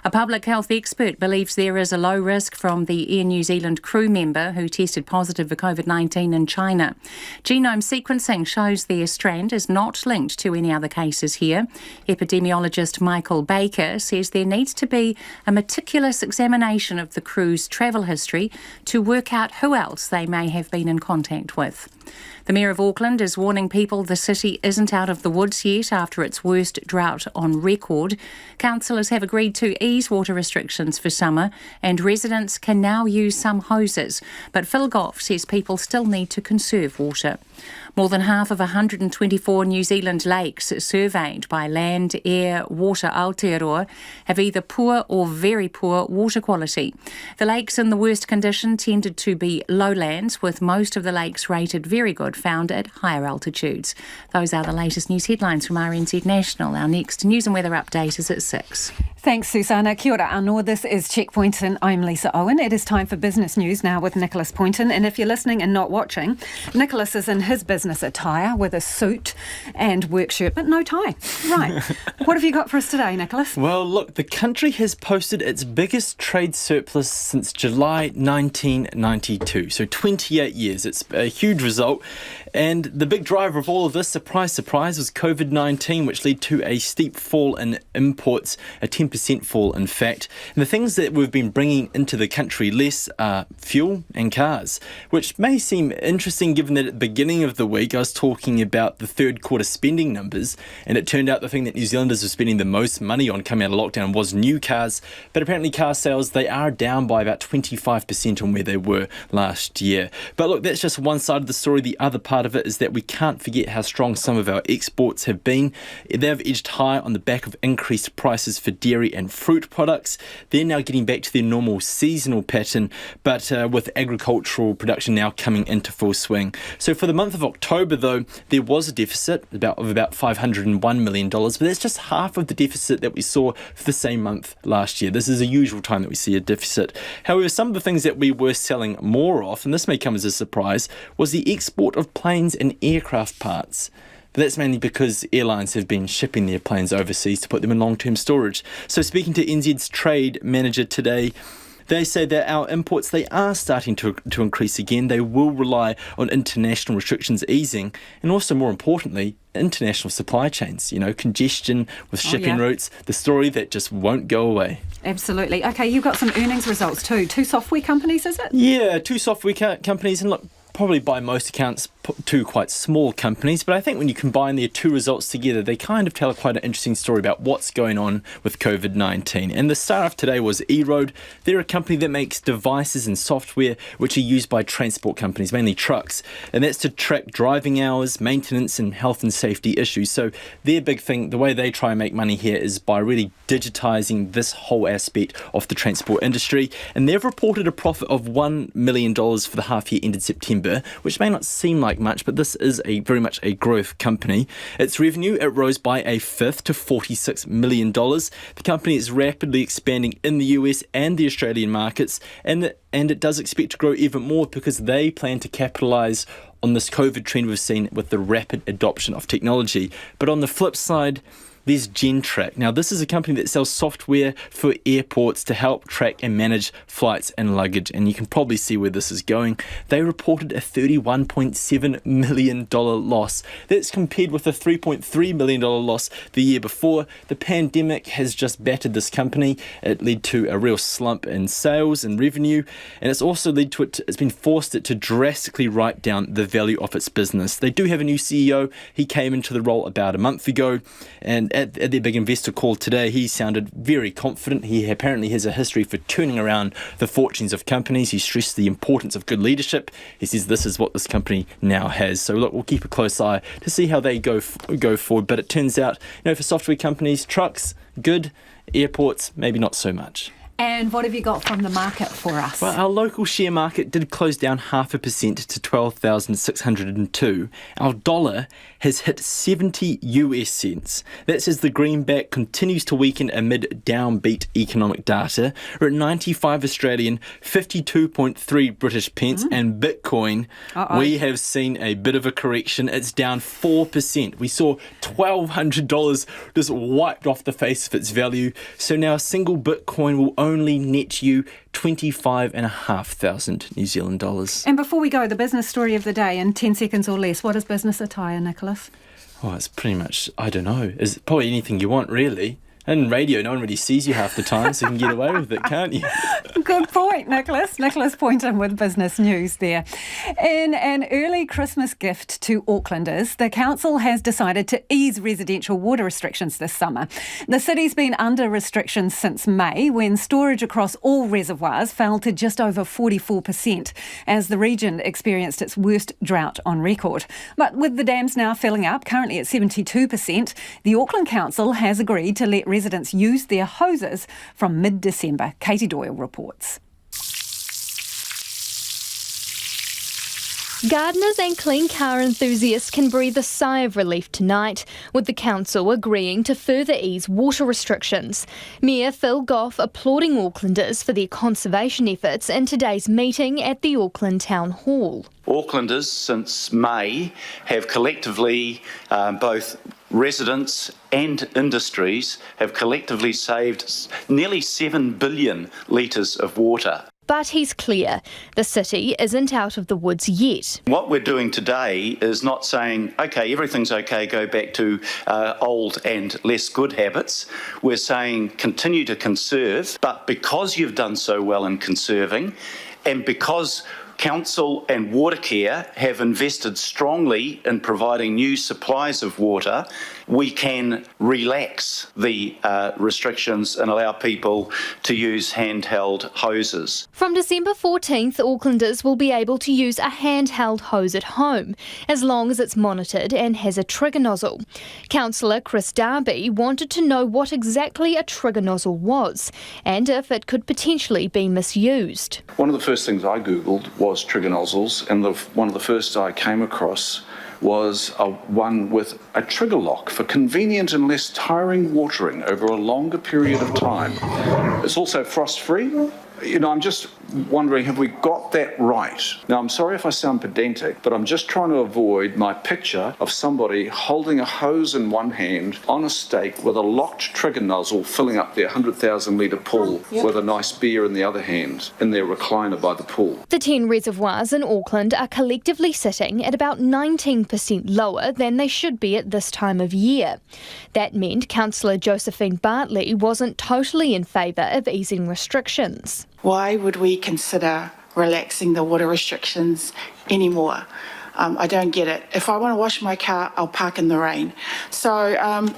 A public health expert believes there is a low risk from the Air New Zealand crew member who tested positive for COVID-19 in China. Genome sequencing shows their strand is not linked to any other cases here. Epidemiologist Michael Baker says there needs to be a meticulous examination of the crew's travel history to work out who else they may have been in contact with. The Mayor of Auckland is warning people the city isn't out of the woods yet after its worst drought on record. Councillors have agreed to ease water restrictions for summer and residents can now use some hoses. But Phil Goff says people still need to conserve water. More than half of 124 New Zealand lakes surveyed by Land, Air, Water Aotearoa have either poor or very poor water quality. The lakes in the worst condition tended to be lowlands, with most of the lakes rated very good found at higher altitudes. Those are the latest news headlines from RNZ National. Our next news and weather update is at 6. Thanks, Susanna. Kia ora anō. This is Checkpoint and I'm Lisa Owen. It is time for business news now with Nicholas Poynton. And if you're listening and not watching, Nicholas is in his business attire with a suit and work shirt, but no tie. Right. What have you got for us today, Nicholas? Well, look, the country has posted its biggest trade surplus since July 1992. So 28 years. It's a huge result. And the big driver of all of this, surprise, surprise, was COVID-19, which led to a steep fall in imports, a 10% fall, in fact. And the things that we've been bringing into the country less are fuel and cars, which may seem interesting given that at the beginning of the week I was talking about the third quarter spending numbers, and it turned out the thing that New Zealanders were spending the most money on coming out of lockdown was new cars. But apparently car sales, they are down by about 25% on where they were last year. But look, that's just one side of the story. The other part of it is that we can't forget how strong some of our exports have been. They've edged high on the back of increased prices for dairy and fruit products. They're now getting back to their normal seasonal pattern, but with agricultural production now coming into full swing. So for the month of October, though, there was a deficit of about $501 million, but that's just half of the deficit that we saw for the same month last year. This is a usual time that we see a deficit. However, some of the things that we were selling more of, and this may come as a surprise, was the export of planes and aircraft parts. But that's mainly because airlines have been shipping their planes overseas to put them in long-term storage. So speaking to NZ's trade manager today, they say that our imports, they are starting to increase again. They will rely on international restrictions easing, and also more importantly, international supply chains, congestion with shipping routes, the story that just won't go away. Absolutely. Okay, you've got some earnings results too. 2 software companies, is it? Yeah, 2 software companies, and look, probably by most accounts 2 quite small companies, but I think when you combine their 2 results together, they kind of tell quite an interesting story about what's going on with COVID-19. And the star of today was eRoad. They're a company that makes devices and software which are used by transport companies, mainly trucks, and that's to track driving hours, maintenance and health and safety issues. So their big thing, the way they try and make money here, is by really digitising this whole aspect of the transport industry. And they've reported a profit of $1 million for the half year ended September, which may not seem like much, but this is very much a growth company. Its revenue, it rose by a fifth to $46 million. The company is rapidly expanding in the US and the Australian markets, and it does expect to grow even more because they plan to capitalise on this COVID trend we've seen with the rapid adoption of technology. But on the flip side, there's Gentrack. Now, this is a company that sells software for airports to help track and manage flights and luggage, and you can probably see where this is going. They reported a $31.7 million loss. That's compared with a $3.3 million loss the year before. The pandemic has just battered this company. It led to a real slump in sales and revenue, and it's also led to it's been forced it to drastically write down the value of its business. They do have a new CEO. He came into the role about a month ago, and at their big investor call today, he sounded very confident. He apparently has a history for turning around the fortunes of companies. He stressed the importance of good leadership. He says this is what this company now has. So look, we'll keep a close eye to see how they go forward. But it turns out, for software companies, trucks, good. Airports, maybe not so much. And what have you got from the market for us? Well, our local share market did close down 0.5% to 12,602. Our dollar has hit 70 US cents. That's as the greenback continues to weaken amid downbeat economic data. We're at 95 Australian, 52.3 British pence, and Bitcoin, we have seen a bit of a correction. It's down 4%. We saw $1,200 just wiped off the face of its value. So now a single Bitcoin will only net you 25,500 New Zealand dollars. And before we go, the business story of the day in 10 seconds or less. What is business attire, Nicholas? Oh, it's pretty much, I don't know. It's probably anything you want, really. And radio, no one really sees you half the time, so you can get away with it, can't you? Good point, Nicholas. Nicholas Poynton with Business News there. In an early Christmas gift to Aucklanders, the council has decided to ease residential water restrictions this summer. The city's been under restrictions since May, when storage across all reservoirs fell to just over 44%, as the region experienced its worst drought on record. But with the dams now filling up, currently at 72%, the Auckland Council has agreed to let residents use their hoses from mid-December. Katie Doyle reports. Gardeners and clean car enthusiasts can breathe a sigh of relief tonight, with the council agreeing to further ease water restrictions. Mayor Phil Goff applauding Aucklanders for their conservation efforts in today's meeting at the Auckland Town Hall. Aucklanders since May have collectively, both residents and industries, have collectively saved nearly 7 billion litres of water. But he's clear, the city isn't out of the woods yet. What we're doing today is not saying, OK, everything's OK, go back to old and less good habits. We're saying continue to conserve, but because you've done so well in conserving, and because Council and Watercare have invested strongly in providing new supplies of water, we can relax the restrictions and allow people to use handheld hoses. From December 14th, Aucklanders will be able to use a handheld hose at home, as long as it's monitored and has a trigger nozzle. Councillor Chris Darby wanted to know what exactly a trigger nozzle was, and if it could potentially be misused. One of the first things I googled was trigger nozzles, and one of the first I came across was one with a trigger lock for convenient and less tiring watering over a longer period of time. It's also frost-free. You know, I'm just wondering, have we got that right? Now, I'm sorry if I sound pedantic, but I'm just trying to avoid my picture of somebody holding a hose in one hand on a stake with a locked trigger nozzle filling up their 100,000 litre pool with a nice beer in the other hand in their recliner by the pool. The 10 reservoirs in Auckland are collectively sitting at about 19% lower than they should be at this time of year. That meant Councillor Josephine Bartley wasn't totally in favour of easing restrictions. Why would we consider relaxing the water restrictions anymore? I don't get it. If I want to wash my car, I'll park in the rain. So, I'm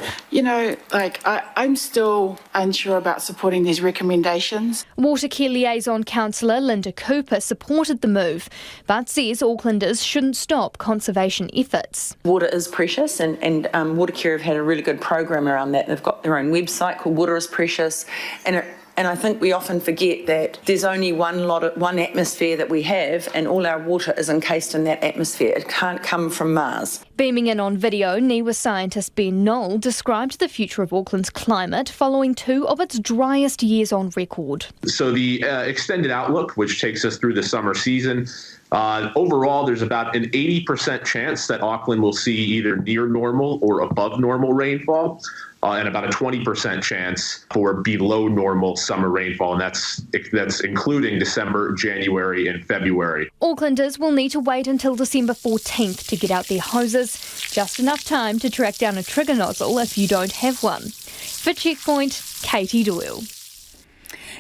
still unsure about supporting these recommendations. Watercare Liaison Councillor Linda Cooper supported the move, but says Aucklanders shouldn't stop conservation efforts. Water is precious, and Watercare have had a really good program around that. They've got their own website called Water is Precious, and I think we often forget that there's only one atmosphere that we have, and all our water is encased in that atmosphere. It can't come from Mars. Beaming in on video, NIWA scientist Ben Knoll described the future of Auckland's climate following 2 of its driest years on record. So the extended outlook, which takes us through the summer season, overall, there's about an 80% chance that Auckland will see either near normal or above normal rainfall. And about a 20% chance for below normal summer rainfall, and that's including December, January, and February. Aucklanders will need to wait until December 14th to get out their hoses, just enough time to track down a trigger nozzle if you don't have one. For Checkpoint, Katie Doyle.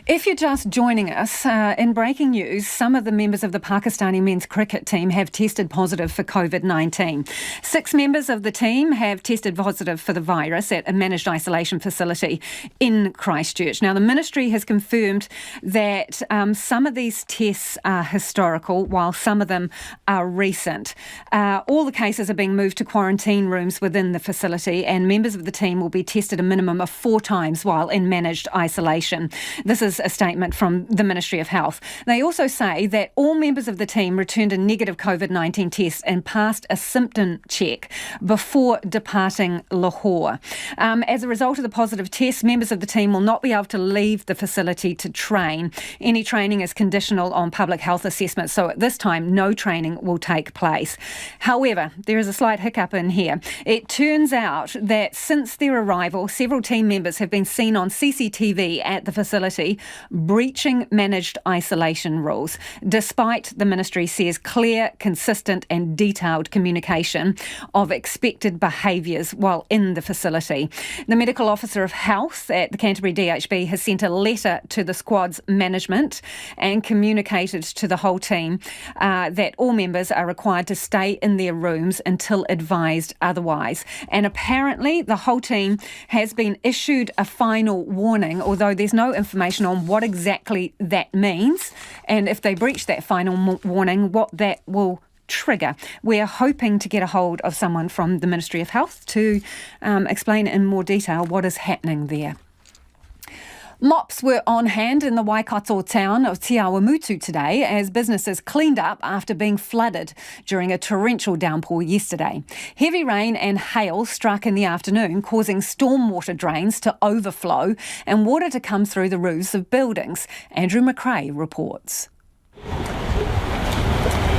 If you're just joining us, in breaking news, some of the members of the Pakistani men's cricket team have tested positive for COVID-19. 6 members of the team have tested positive for the virus at a managed isolation facility in Christchurch. Now, the ministry has confirmed that some of these tests are historical, while some of them are recent. All the cases are being moved to quarantine rooms within the facility, and members of the team will be tested a minimum of 4 times while in managed isolation. This is a statement from the Ministry of Health. They also say that all members of the team returned a negative COVID-19 test and passed a symptom check before departing Lahore. As a result of the positive test, members of the team will not be able to leave the facility to train. Any training is conditional on public health assessment, so at this time, no training will take place. However, there is a slight hiccup in here. It turns out that since their arrival, several team members have been seen on CCTV at the facility breaching managed isolation rules, despite the ministry says clear, consistent and detailed communication of expected behaviours while in the facility. The Medical Officer of Health at the Canterbury DHB has sent a letter to the squad's management and communicated to the whole team that all members are required to stay in their rooms until advised otherwise. And apparently the whole team has been issued a final warning, although there's no information on what exactly that means and if they breach that final warning, what that will trigger. We're hoping to get a hold of someone from the Ministry of Health to explain in more detail what is happening there. Mops were on hand in the Waikato town of Te Awamutu today as businesses cleaned up after being flooded during a torrential downpour yesterday. Heavy rain and hail struck in the afternoon, causing stormwater drains to overflow and water to come through the roofs of buildings. Andrew McRae reports.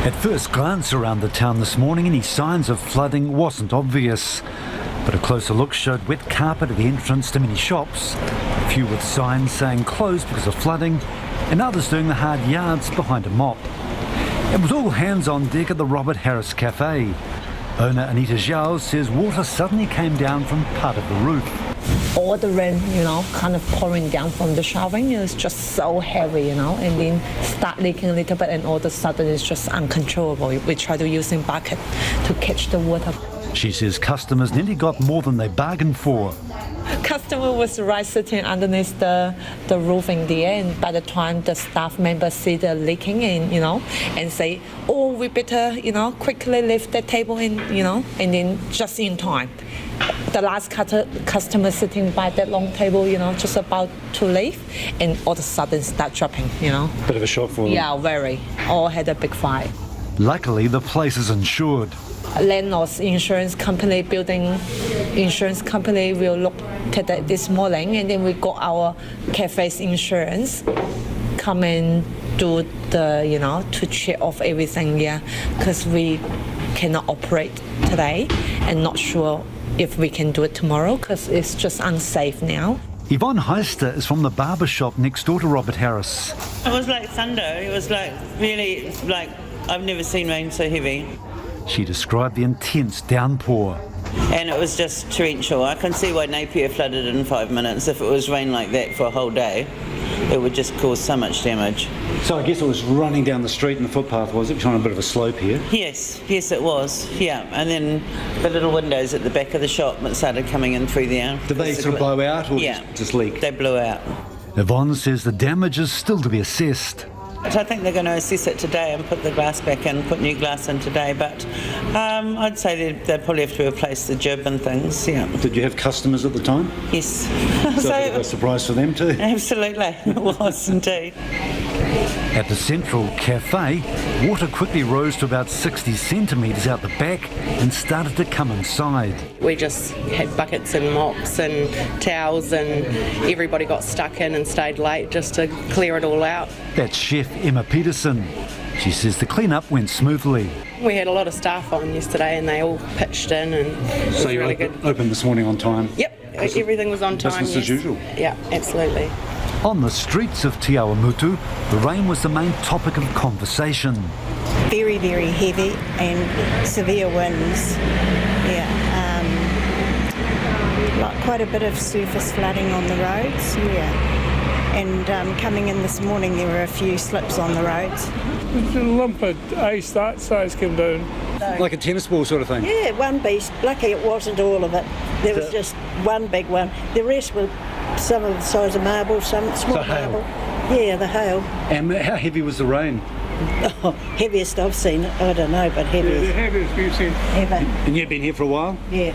At first glance around the town this morning, any signs of flooding wasn't obvious. But a closer look showed wet carpet at the entrance to many shops, a few with signs saying closed because of flooding, and others doing the hard yards behind a mop. It was all hands on deck at the Robert Harris Cafe. Owner Anita Zhao says water suddenly came down from part of the roof. All the rain, kind of pouring down from the showering, it's just so heavy, and then start leaking a little bit, and all of a sudden it's just uncontrollable. We try to use a bucket to catch the water. She says customers nearly got more than they bargained for. Customer was right sitting underneath the roofing there, and by the time the staff members see the leaking and say, oh, we better, quickly lift the table and then just in time. The last customer sitting by that long table, just about to leave, and all of a sudden start dropping, Bit of a shock for them. Yeah, very. All had a big fight. Luckily, the place is insured. Landlord's insurance company, building insurance company will look at it this morning, and then we got our cafe's insurance come and do the, to check off everything, because we cannot operate today and not sure if we can do it tomorrow because it's just unsafe now. Yvonne Heister is from the barber shop next door to Robert Harris. It was like thunder. It was really I've never seen rain so heavy. She described the intense downpour. And it was just torrential. I can see why Napier flooded in 5 minutes. If it was rain like that for a whole day, it would just cause so much damage. So I guess it was running down the street and the footpath, was it? On a bit of a slope here? Yes, it was, yeah. And then the little windows at the back of the shop that started coming in through there. Did they sort of blow out or just leak? They blew out. Yvonne says the damage is still to be assessed. But I think they're going to assess it today and put the glass back in, put new glass in today. But I'd say they'd probably have to replace the jib and things, yeah. Did you have customers at the time? Yes. So it was a surprise for them too? Absolutely, it was indeed. At the Central Cafe, water quickly rose to about 60 centimetres out the back and started to come inside. We just had buckets and mops and towels, and everybody got stuck in and stayed late just to clear it all out. That's Chef Emma Peterson. She says the clean-up went smoothly. We had a lot of staff on yesterday and they all pitched in, and it was really good. Open this morning on time? Yep, everything was on time. Business as usual? Yeah, absolutely. On the streets of Te Awamutu, the rain was the main topic of conversation. Very, very heavy and severe winds. Quite a bit of surface flooding on the roads, And coming in this morning, there were a few slips on the roads. A lump of ice that size came down. Like a tennis ball sort of thing? Yeah, one beast. Lucky it wasn't all of it. There was just one big one. The rest were some of the size of marble, some small marble. Yeah, the hail. And how heavy was the rain? Oh, heaviest I've seen. I don't know, but heaviest. The heaviest we've seen. Ever. And you've been here for a while? Yeah.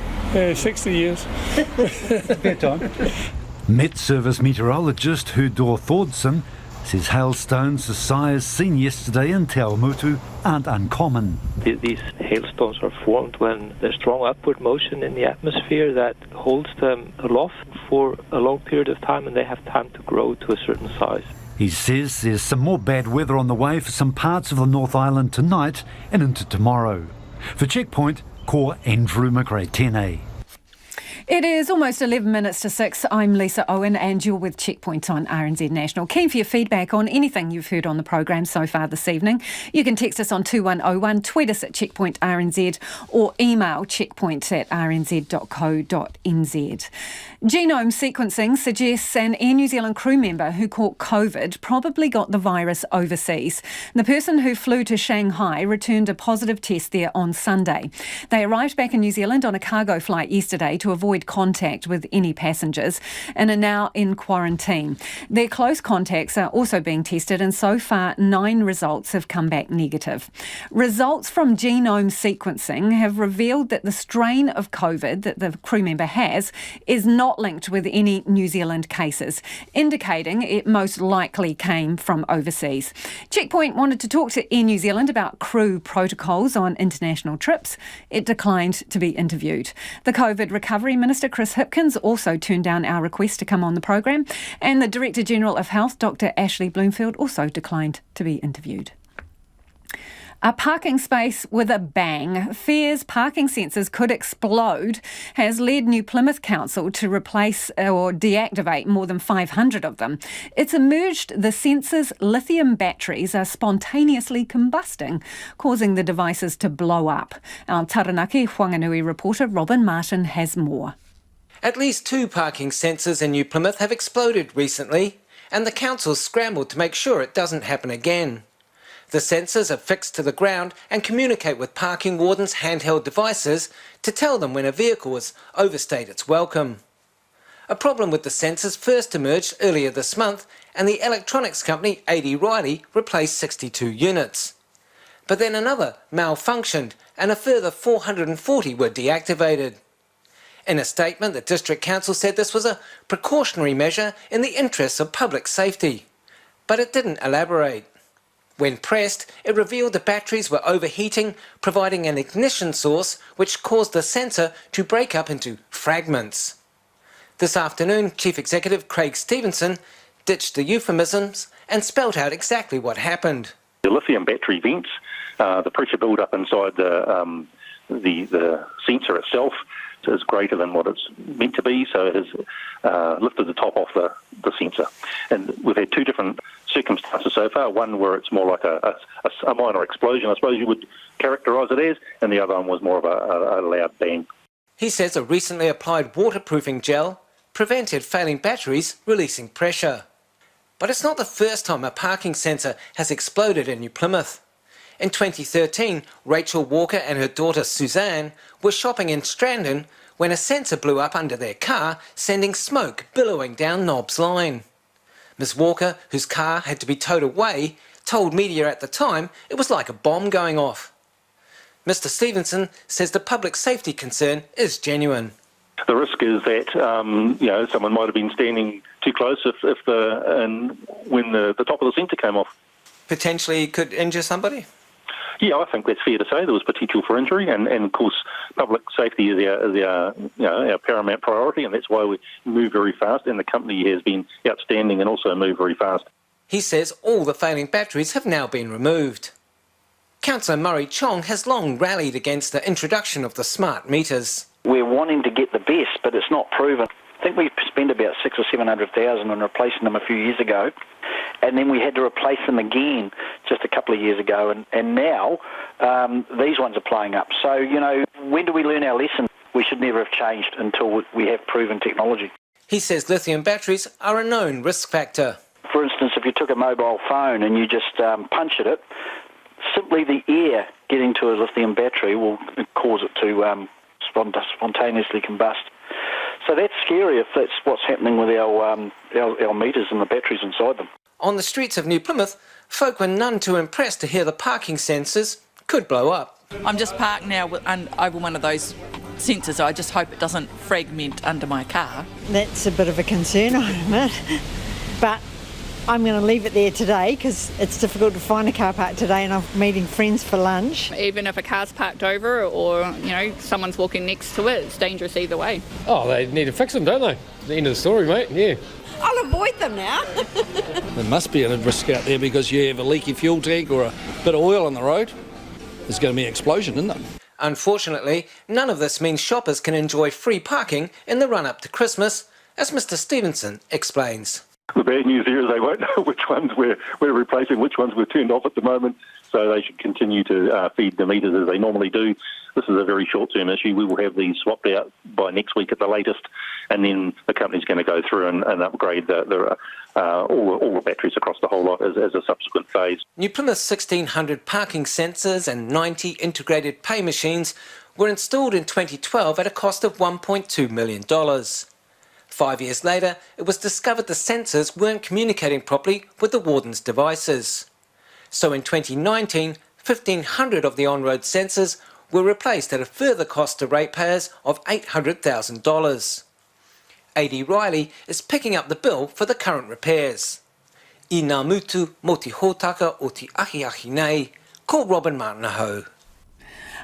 60 years. Fair time. Met Service meteorologist Hudor Thordson says hailstones the size seen yesterday in Te Awamutu aren't uncommon. These hailstones are formed when there's strong upward motion in the atmosphere that holds them aloft for a long period of time, and they have time to grow to a certain size. He says there's some more bad weather on the way for some parts of the North Island tonight and into tomorrow. For Checkpoint, Ko Andrew McRae Tene. It is almost 11 minutes to 6. I'm Lisa Owen and you're with Checkpoint on RNZ National. Keen for your feedback on anything you've heard on the programme so far this evening. You can text us on 2101, tweet us at Checkpoint RNZ or email checkpoint@rnz.co.nz. Genome sequencing suggests an Air New Zealand crew member who caught COVID probably got the virus overseas. The person who flew to Shanghai returned a positive test there on Sunday. They arrived back in New Zealand on a cargo flight yesterday to avoid contact with any passengers and are now in quarantine. Their close contacts are also being tested and so far 9 results have come back negative. Results from genome sequencing have revealed that the strain of COVID that the crew member has is not linked with any New Zealand cases, indicating it most likely came from overseas. Checkpoint wanted to talk to Air New Zealand about crew protocols on international trips. It declined to be interviewed. The COVID Recovery Minister Chris Hipkins also turned down our request to come on the programme, and the Director General of Health, Dr Ashley Bloomfield, also declined to be interviewed. A parking space with a bang. Fears parking sensors could explode has led New Plymouth Council to replace or deactivate more than 500 of them. It's emerged the sensors' lithium batteries are spontaneously combusting, causing the devices to blow up. Our Taranaki Whanganui reporter Robin Martin has more. At least 2 parking sensors in New Plymouth have exploded recently, and the council's scrambled to make sure it doesn't happen again. The sensors are fixed to the ground and communicate with parking wardens' handheld devices to tell them when a vehicle has overstayed its welcome. A problem with the sensors first emerged earlier this month, and the electronics company A.D. Riley replaced 62 units. But then another malfunctioned and a further 440 were deactivated. In a statement, the District Council said this was a precautionary measure in the interests of public safety, but it didn't elaborate. When pressed, it revealed the batteries were overheating, providing an ignition source which caused the sensor to break up into fragments. This afternoon, Chief Executive Craig Stevenson ditched the euphemisms and spelt out exactly what happened. The lithium battery vents, the pressure build-up inside the sensor itself is greater than what it's meant to be, so it has lifted the top off the sensor. And we've had 2 different circumstances so far, one where it's more like a minor explosion, I suppose you would characterise it as, and the other one was more of a loud bang. He says a recently applied waterproofing gel prevented failing batteries releasing pressure. But it's not the first time a parking sensor has exploded in New Plymouth. In 2013, Rachel Walker and her daughter Suzanne were shopping in Strandon when a sensor blew up under their car, sending smoke billowing down Nobbs Line. Ms Walker, whose car had to be towed away, told media at the time it was like a bomb going off. Mr Stevenson says the public safety concern is genuine. The risk is that someone might have been standing too close when the top of the sensor came off. Potentially could injure somebody? Yeah, I think that's fair to say. There was potential for injury, and of course, public safety is our paramount priority, and that's why we move very fast. And the company has been outstanding and also moved very fast. He says all the failing batteries have now been removed. Councillor Murray Chong has long rallied against the introduction of the smart meters. We're wanting to get the best, but it's not proven. I think we spent about 600,000 or 700,000 on replacing them a few years ago, and then we had to replace them again just a couple of years ago, and now these ones are playing up. So, when do we learn our lesson? We should never have changed until we have proven technology. He says lithium batteries are a known risk factor. For instance, if you took a mobile phone and you just punctured it, simply the air getting to a lithium battery will cause it to spontaneously combust. So that's scary if that's what's happening with our meters and the batteries inside them. On the streets of New Plymouth, folk were none too impressed to hear the parking sensors could blow up. I'm just parked now over one of those sensors. I just hope it doesn't fragment under my car. That's a bit of a concern, I admit. But I'm going to leave it there today because it's difficult to find a car park today and I'm meeting friends for lunch. Even if a car's parked over or, someone's walking next to it, it's dangerous either way. Oh, they need to fix them, don't they? The end of the story, mate, yeah. I'll avoid them now. There must be a risk out there because you have a leaky fuel tank or a bit of oil on the road. There's going to be an explosion, isn't there? Unfortunately, none of this means shoppers can enjoy free parking in the run-up to Christmas, as Mr Stevenson explains. The bad news here is they won't know which ones we're replacing, which ones we're turned off at the moment, so they should continue to feed the meters as they normally do. This is a very short-term issue. We will have these swapped out by next week at the latest, and then the company's going to go through and upgrade all the batteries across the whole lot as a subsequent phase. New Plymouth's 1,600 parking sensors and 90 integrated pay machines were installed in 2012 at a cost of $1.2 million. 5 years later, it was discovered the sensors weren't communicating properly with the warden's devices. So in 2019, 1,500 of the on-road sensors were replaced at a further cost to ratepayers of $800,000. AD Riley is picking up the bill for the current repairs. I ngā mutu mo te hōtaka o te ahi nei, ko Robin Martinaho.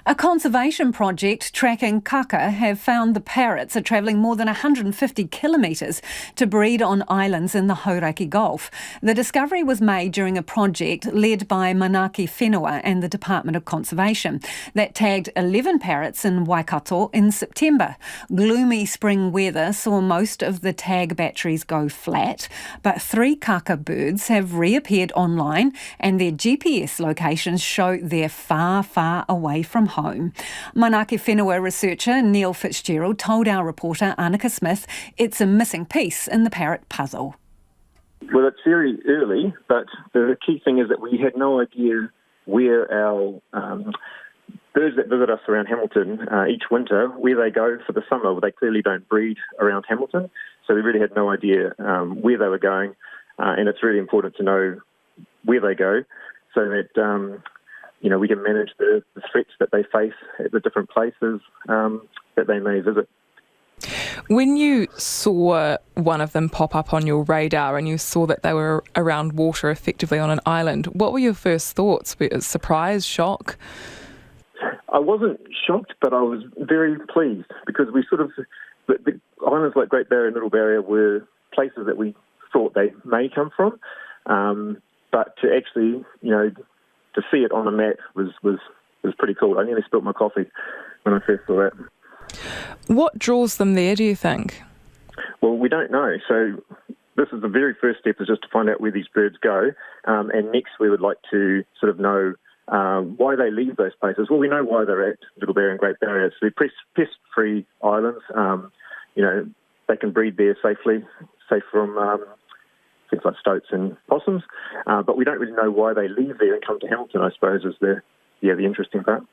A conservation project tracking Kaka have found the parrots are travelling more than 150 kilometres to breed on islands in the Hauraki Gulf. The discovery was made during a project led by Manaki Whenua and the Department of Conservation that tagged 11 parrots in Waikato in September. Gloomy spring weather saw most of the tag batteries go flat, but 3 Kaka birds have reappeared online and their GPS locations show they're far, far away from home. Manaki Whenua researcher Neil Fitzgerald told our reporter Annika Smith it's a missing piece in the parrot puzzle. Well, it's very early, but the key thing is that we had no idea where our birds that visit us around Hamilton each winter, where they go for the summer. They clearly don't breed around Hamilton, so we really had no idea where they were going, and it's really important to know where they go so that we can manage the threats that they face at the different places that they may visit. When you saw one of them pop up on your radar and you saw that they were around water effectively on an island, what were your first thoughts? Surprise, shock? I wasn't shocked, but I was very pleased because the islands like Great Barrier and Little Barrier were places that we thought they may come from, but to actually, to see it on a map was pretty cool. I nearly spilt my coffee when I first saw that. What draws them there, do you think? Well, we don't know. So this is the very first step, is just to find out where these birds go. And next we would like to sort of know why they leave those places. Well, we know why they're at Little Barrier and Great Barrier. So they're pest-free islands. They can breed there safely, safe from things like stoats and possums. But we don't really know why they leave there and come to Hamilton, I suppose, is the interesting part.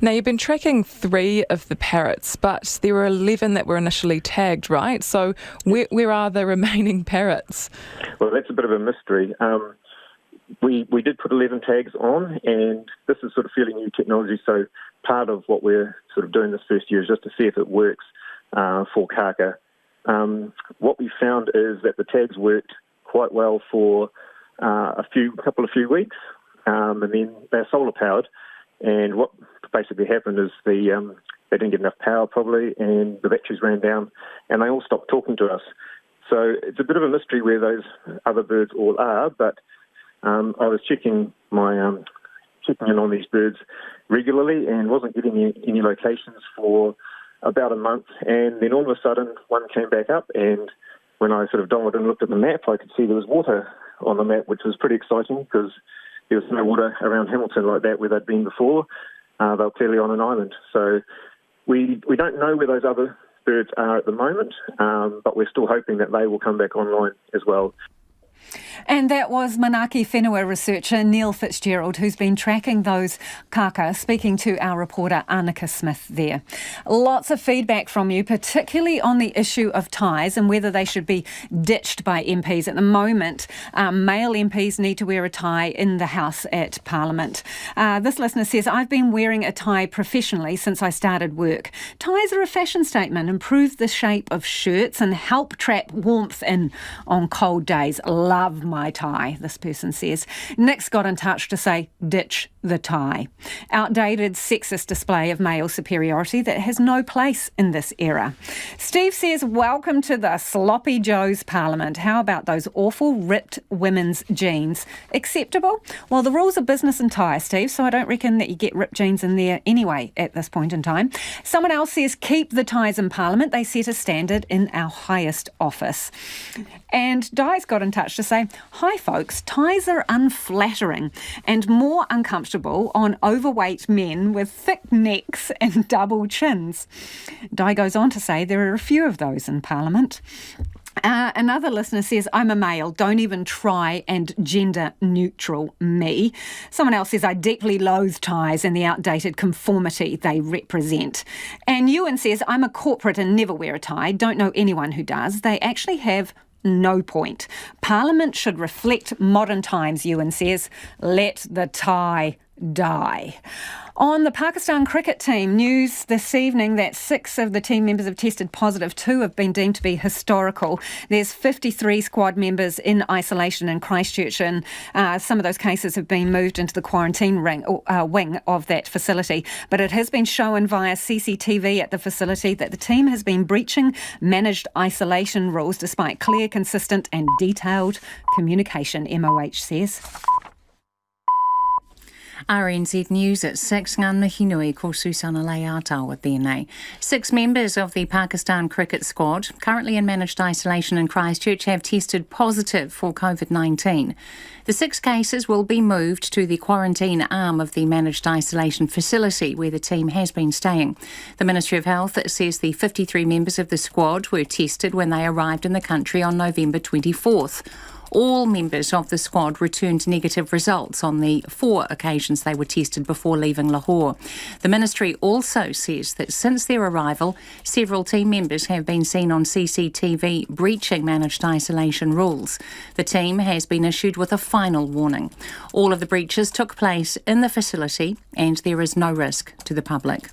Now, you've been tracking 3 of the parrots, but there were 11 that were initially tagged, right? So where are the remaining parrots? Well, that's a bit of a mystery. We did put 11 tags on, and this is sort of fairly new technology, so part of what we're sort of doing this first year is just to see if it works for Kaka. What we found is that the tags worked quite well for a few weeks, and then they're solar powered. And what basically happened is they didn't get enough power probably, and the batteries ran down, and they all stopped talking to us. So it's a bit of a mystery where those other birds all are. But I was checking in on these birds regularly and wasn't getting any locations for about a month. And then all of a sudden, one came back up, and when I sort of dived and looked at the map, I could see there was water on the map, which was pretty exciting because there was no water around Hamilton like that where they'd been before. They were clearly on an island. So we don't know where those other birds are at the moment, but we're still hoping that they will come back online as well. And that was Manaki Whenua researcher Neil Fitzgerald, who's been tracking those Kaka, speaking to our reporter Annika Smith there. Lots of feedback from you, particularly on the issue of ties and whether they should be ditched by MPs. At the moment, male MPs need to wear a tie in the House at Parliament. This listener says, I've been wearing a tie professionally since I started work. Ties are a fashion statement, improve the shape of shirts and help trap warmth in on cold days. Love love my tie, this person says. Nick's got in touch to say, ditch the tie. Outdated sexist display of male superiority that has no place in this era. Steve says, welcome to the Sloppy Joe's Parliament. How about those awful ripped women's jeans? Acceptable? Well, the rules are business and tie, Steve, so I don't reckon that you get ripped jeans in there anyway at this point in time. Someone else says, keep the ties in Parliament. They set a standard in our highest office. And Di's got in touch to say, hi folks, ties are unflattering and more uncomfortable on overweight men with thick necks and double chins. Di goes on to say there are a few of those in Parliament. Another listener says, I'm a male, don't even try and gender neutral me. Someone else says, I deeply loathe ties and the outdated conformity they represent. And Ewan says, I'm a corporate and never wear a tie, don't know anyone who does. They actually have no point. Parliament should reflect modern times, Ewan says. Let the tie die. On the Pakistan cricket team, news this evening that 6 of the team members have tested positive. 2 have been deemed to be historical. There's 53 squad members in isolation in Christchurch, and some of those cases have been moved into the quarantine wing of that facility. But it has been shown via CCTV at the facility that the team has been breaching managed isolation rules despite clear, consistent and detailed communication, MOH says. RNZ News at 6, ngan mahinui ko Susana Leata with BNA. 6 members of the Pakistan cricket squad, currently in managed isolation in Christchurch, have tested positive for COVID-19. The 6 cases will be moved to the quarantine arm of the managed isolation facility where the team has been staying. The Ministry of Health says the 53 members of the squad were tested when they arrived in the country on November 24th. All members of the squad returned negative results on the 4 occasions they were tested before leaving Lahore. The ministry also says that since their arrival, several team members have been seen on CCTV breaching managed isolation rules. The team has been issued with a final warning. All of the breaches took place in the facility and there is no risk to the public.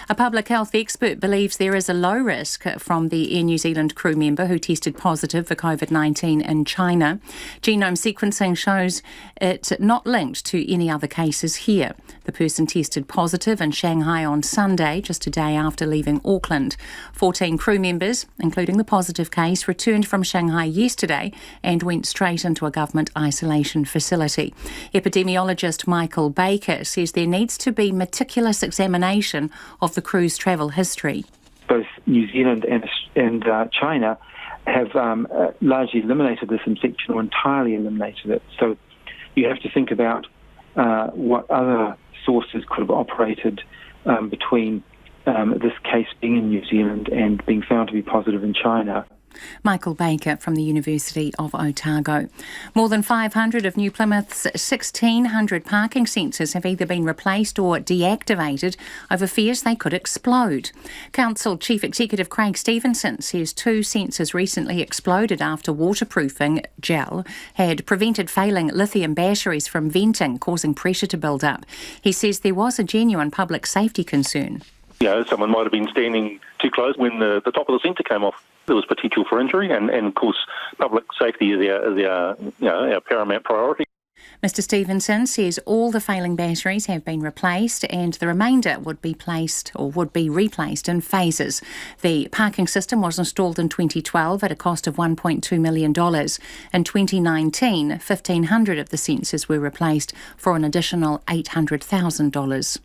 A public health expert believes there is a low risk from the Air New Zealand crew member who tested positive for COVID-19 in China. Genome sequencing shows it not linked to any other cases here. The person tested positive in Shanghai on Sunday, just a day after leaving Auckland. 14 crew members, including the positive case, returned from Shanghai yesterday and went straight into a government isolation facility. Epidemiologist Michael Baker says there needs to be meticulous examination of the crew's travel history. Both New Zealand and China have largely eliminated this infection or entirely eliminated it. So you have to think about what other sources could have operated between this case being in New Zealand and being found to be positive in China. Michael Baker from the University of Otago. More than 500 of New Plymouth's 1,600 parking sensors have either been replaced or deactivated over fears they could explode. Council Chief Executive Craig Stevenson says 2 sensors recently exploded after waterproofing gel had prevented failing lithium batteries from venting, causing pressure to build up. He says there was a genuine public safety concern. Someone might have been standing too close when the top of the sensor came off. There was potential for injury, and of course, public safety is our paramount priority. Mr Stevenson says all the failing batteries have been replaced and the remainder would be replaced in phases. The parking system was installed in 2012 at a cost of $1.2 million. In 2019, 1,500 of the sensors were replaced for an additional $800,000.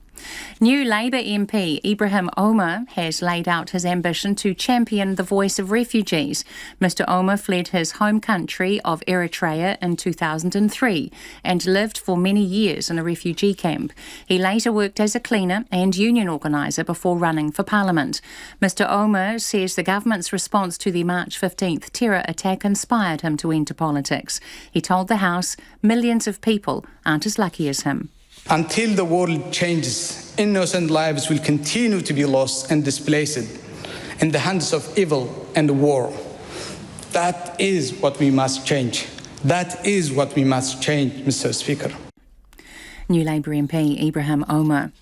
New Labour MP Ibrahim Omer has laid out his ambition to champion the voice of refugees. Mr Omer fled his home country of Eritrea in 2003 and lived for many years in a refugee camp. He later worked as a cleaner and union organiser before running for Parliament. Mr Omer says the government's response to the March 15th terror attack inspired him to enter politics. He told the House millions of people aren't as lucky as him. Until the world changes, innocent lives will continue to be lost and displaced in the hands of evil and war. That is what we must change. That is what we must change, Mr. Speaker. New Labour MP Ibrahim Omer.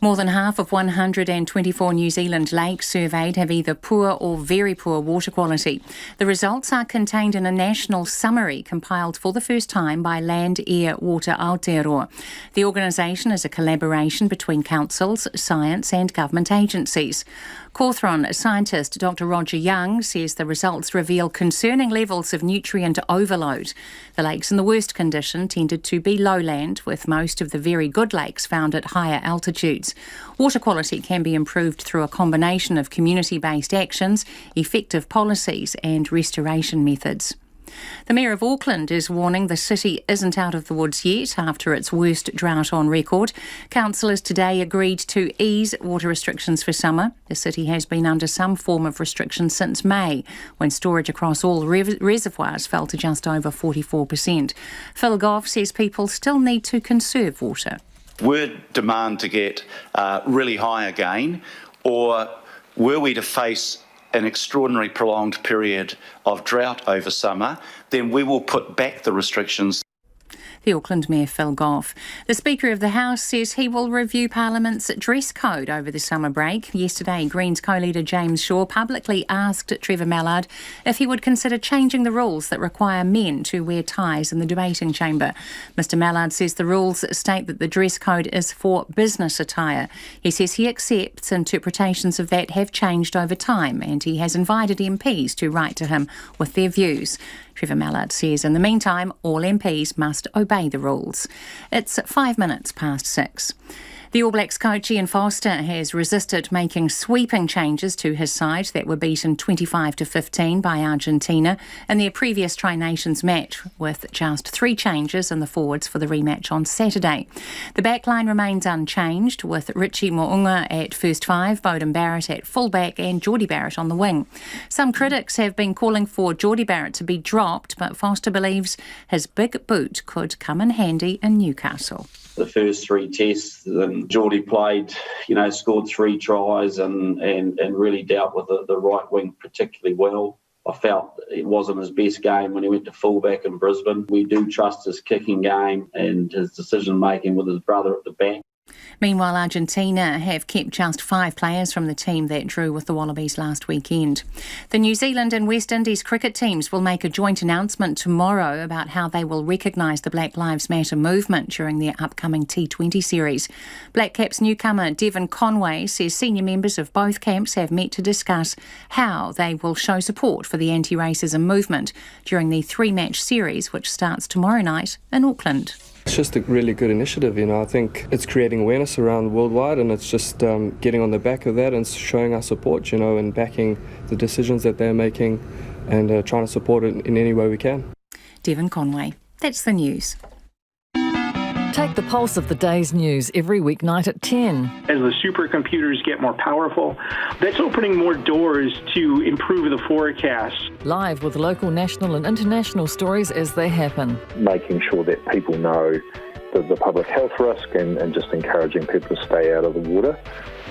More than half of 124 New Zealand lakes surveyed have either poor or very poor water quality. The results are contained in a national summary compiled for the first time by Land, Air, Water Aotearoa. The organisation is a collaboration between councils, science and government agencies. Cawthron scientist Dr Roger Young says the results reveal concerning levels of nutrient overload. The lakes in the worst condition tended to be lowland, with most of the very good lakes found at higher altitudes. Water quality can be improved through a combination of community-based actions, effective policies and restoration methods. The Mayor of Auckland is warning the city isn't out of the woods yet after its worst drought on record. Councillors today agreed to ease water restrictions for summer. The city has been under some form of restriction since May, when storage across all reservoirs fell to just over 44%. Phil Goff says people still need to conserve water. Were demand to get really high again, or were we to face an extraordinary prolonged period of drought over summer, then we will put back the restrictions. The Auckland Mayor Phil Goff. The Speaker of the House says he will review Parliament's dress code over the summer break. Yesterday, Greens co-leader James Shaw publicly asked Trevor Mallard if he would consider changing the rules that require men to wear ties in the debating chamber. Mr Mallard says the rules state that the dress code is for business attire. He says he accepts interpretations of that have changed over time, and he has invited MPs to write to him with their views. Trevor Mallard says in the meantime, all MPs must obey the rules. It's 5 minutes past 6. The All Blacks coach Ian Foster has resisted making sweeping changes to his side that were beaten 25-15 by Argentina in their previous Tri-Nations match, with just 3 changes in the forwards for the rematch on Saturday. The backline remains unchanged, with Richie Mo'unga at first 5, Beauden Barrett at fullback and Geordie Barrett on the wing. Some critics have been calling for Geordie Barrett to be dropped, but Foster believes his big boot could come in handy in Newcastle. The first 3 tests, and Geordie played, scored 3 tries and really dealt with the right wing particularly well. I felt it wasn't his best game when he went to fullback in Brisbane. We do trust his kicking game and his decision making with his brother at the back. Meanwhile, Argentina have kept just 5 players from the team that drew with the Wallabies last weekend. The New Zealand and West Indies cricket teams will make a joint announcement tomorrow about how they will recognise the Black Lives Matter movement during their upcoming T20 series. Black Caps newcomer Devon Conway says senior members of both camps have met to discuss how they will show support for the anti-racism movement during the 3-match series, which starts tomorrow night in Auckland. It's just a really good initiative, I think it's creating awareness around worldwide, and it's just getting on the back of that and showing our support, and backing the decisions that they're making and trying to support it in any way we can. Devon Conway. That's the news. Take the pulse of the day's news every weeknight at 10. As the supercomputers get more powerful, that's opening more doors to improve the forecast. Live with local, national and international stories as they happen. Making sure that people know the public health risk and just encouraging people to stay out of the water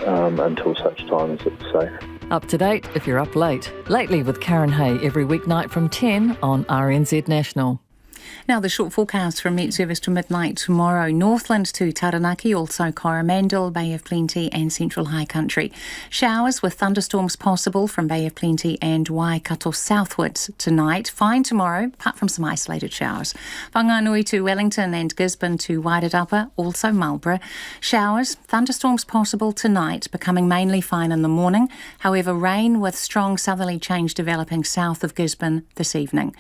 until such time as it's safe. Up to date if you're up late. Lately with Karen Hay every weeknight from 10 on RNZ National. Now the short forecast from Met Service to midnight tomorrow. Northland to Taranaki, also Coromandel, Bay of Plenty and Central High Country. Showers with thunderstorms possible from Bay of Plenty and Waikato southwards tonight. Fine tomorrow, apart from some isolated showers. Whanganui to Wellington and Gisborne to Wairarapa, also Marlborough. Showers, thunderstorms possible tonight, becoming mainly fine in the morning. However, rain with strong southerly change developing south of Gisborne this evening.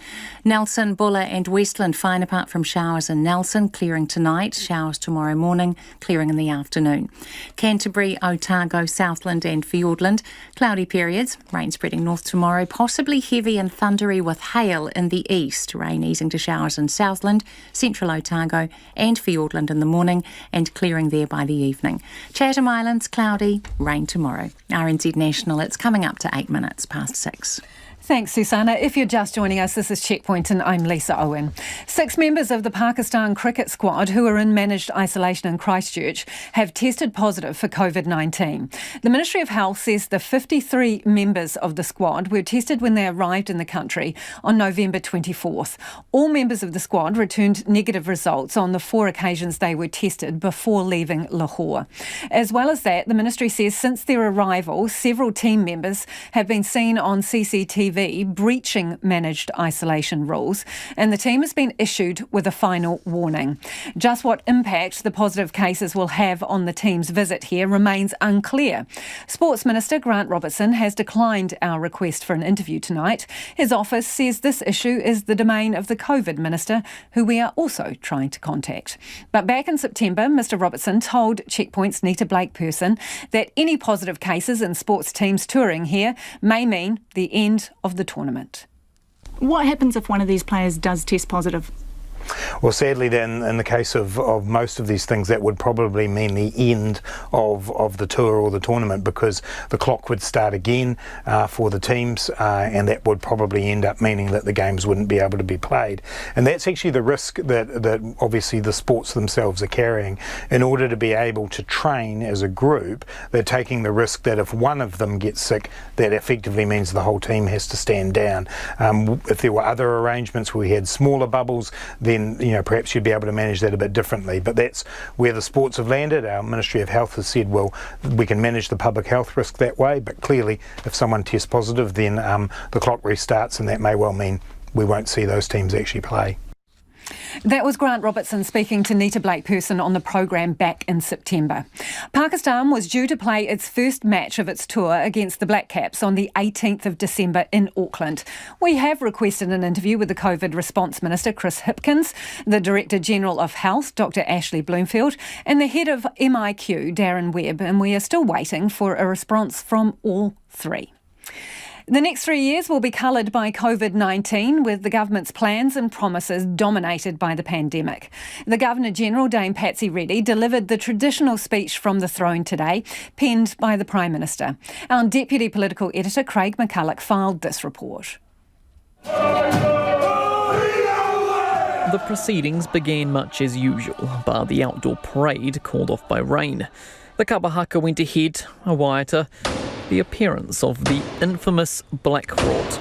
Nelson, Buller and Westland fine apart from showers in Nelson, clearing tonight, showers tomorrow morning, clearing in the afternoon. Canterbury, Otago, Southland and Fiordland, cloudy periods, rain spreading north tomorrow, possibly heavy and thundery with hail in the east, rain easing to showers in Southland, Central Otago and Fiordland in the morning and clearing there by the evening. Chatham Islands, cloudy, rain tomorrow. RNZ National, it's coming up to 8 minutes past 6. Thanks, Susanna. If you're just joining us, this is Checkpoint and I'm Lisa Owen. 6 members of the Pakistan cricket squad who are in managed isolation in Christchurch have tested positive for COVID-19. The Ministry of Health says the 53 members of the squad were tested when they arrived in the country on November 24th. All members of the squad returned negative results on the 4 occasions they were tested before leaving Lahore. As well as that, the ministry says since their arrival, several team members have been seen on CCTV breaching managed isolation rules, and the team has been issued with a final warning. Just what impact the positive cases will have on the team's visit here remains unclear. Sports Minister Grant Robertson has declined our request for an interview tonight. His office says this issue is the domain of the COVID Minister, who we are also trying to contact. But back in September, Mr Robertson told Checkpoint's Nita Blake-Person that any positive cases in sports teams touring here may mean the end of the tournament. What happens if one of these players does test positive? Well, sadly then, in the case of most of these things, that would probably mean the end of the tour or the tournament, because the clock would start again for the teams, and that would probably end up meaning that the games wouldn't be able to be played. And that's actually the risk that obviously the sports themselves are carrying. In order to be able to train as a group, they're taking the risk that if one of them gets sick, that effectively means the whole team has to stand down. If there were other arrangements where we had smaller bubbles, then perhaps you'd be able to manage that a bit differently. But that's where the sports have landed. Our Ministry of Health has said, well, we can manage the public health risk that way, but clearly if someone tests positive, then the clock restarts, and that may well mean we won't see those teams actually play. That was Grant Robertson speaking to Nita Blake-Person on the programme back in September. Pakistan was due to play its first match of its tour against the Black Caps on the 18th of December in Auckland. We have requested an interview with the COVID Response Minister, Chris Hipkins, the Director General of Health, Dr Ashley Bloomfield, and the Head of MIQ, Darren Webb, and we are still waiting for a response from all three. The next 3 years will be coloured by COVID-19, with the government's plans and promises dominated by the pandemic. The Governor-General, Dame Patsy Reddy, delivered the traditional speech from the throne today, penned by the Prime Minister. Our Deputy Political Editor, Craig McCulloch, filed this report. The proceedings began much as usual, bar the outdoor parade called off by rain. The kabahaka went ahead, a waiata, the appearance of the infamous Black Rot.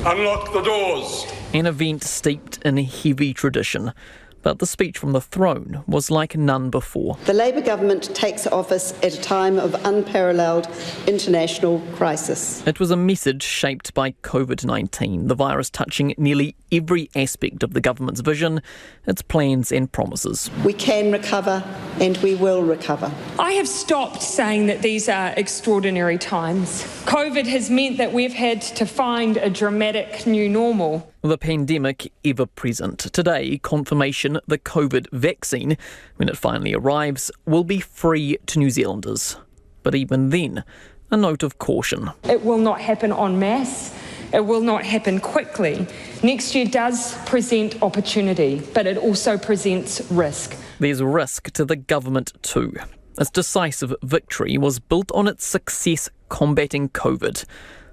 Unlock the doors! An event steeped in heavy tradition. But the speech from the throne was like none before. The Labour government takes office at a time of unparalleled international crisis. It was a message shaped by COVID-19, the virus touching nearly every aspect of the government's vision, its plans and promises. We can recover and we will recover. I have stopped saying that these are extraordinary times. COVID has meant that we've had to find a dramatic new normal. The pandemic ever present. Today, confirmation the COVID vaccine, when it finally arrives, will be free to New Zealanders. But even then, a note of caution. It will not happen en masse. It will not happen quickly. Next year does present opportunity, but it also presents risk. There's risk to the government too. Its decisive victory was built on its success combating COVID.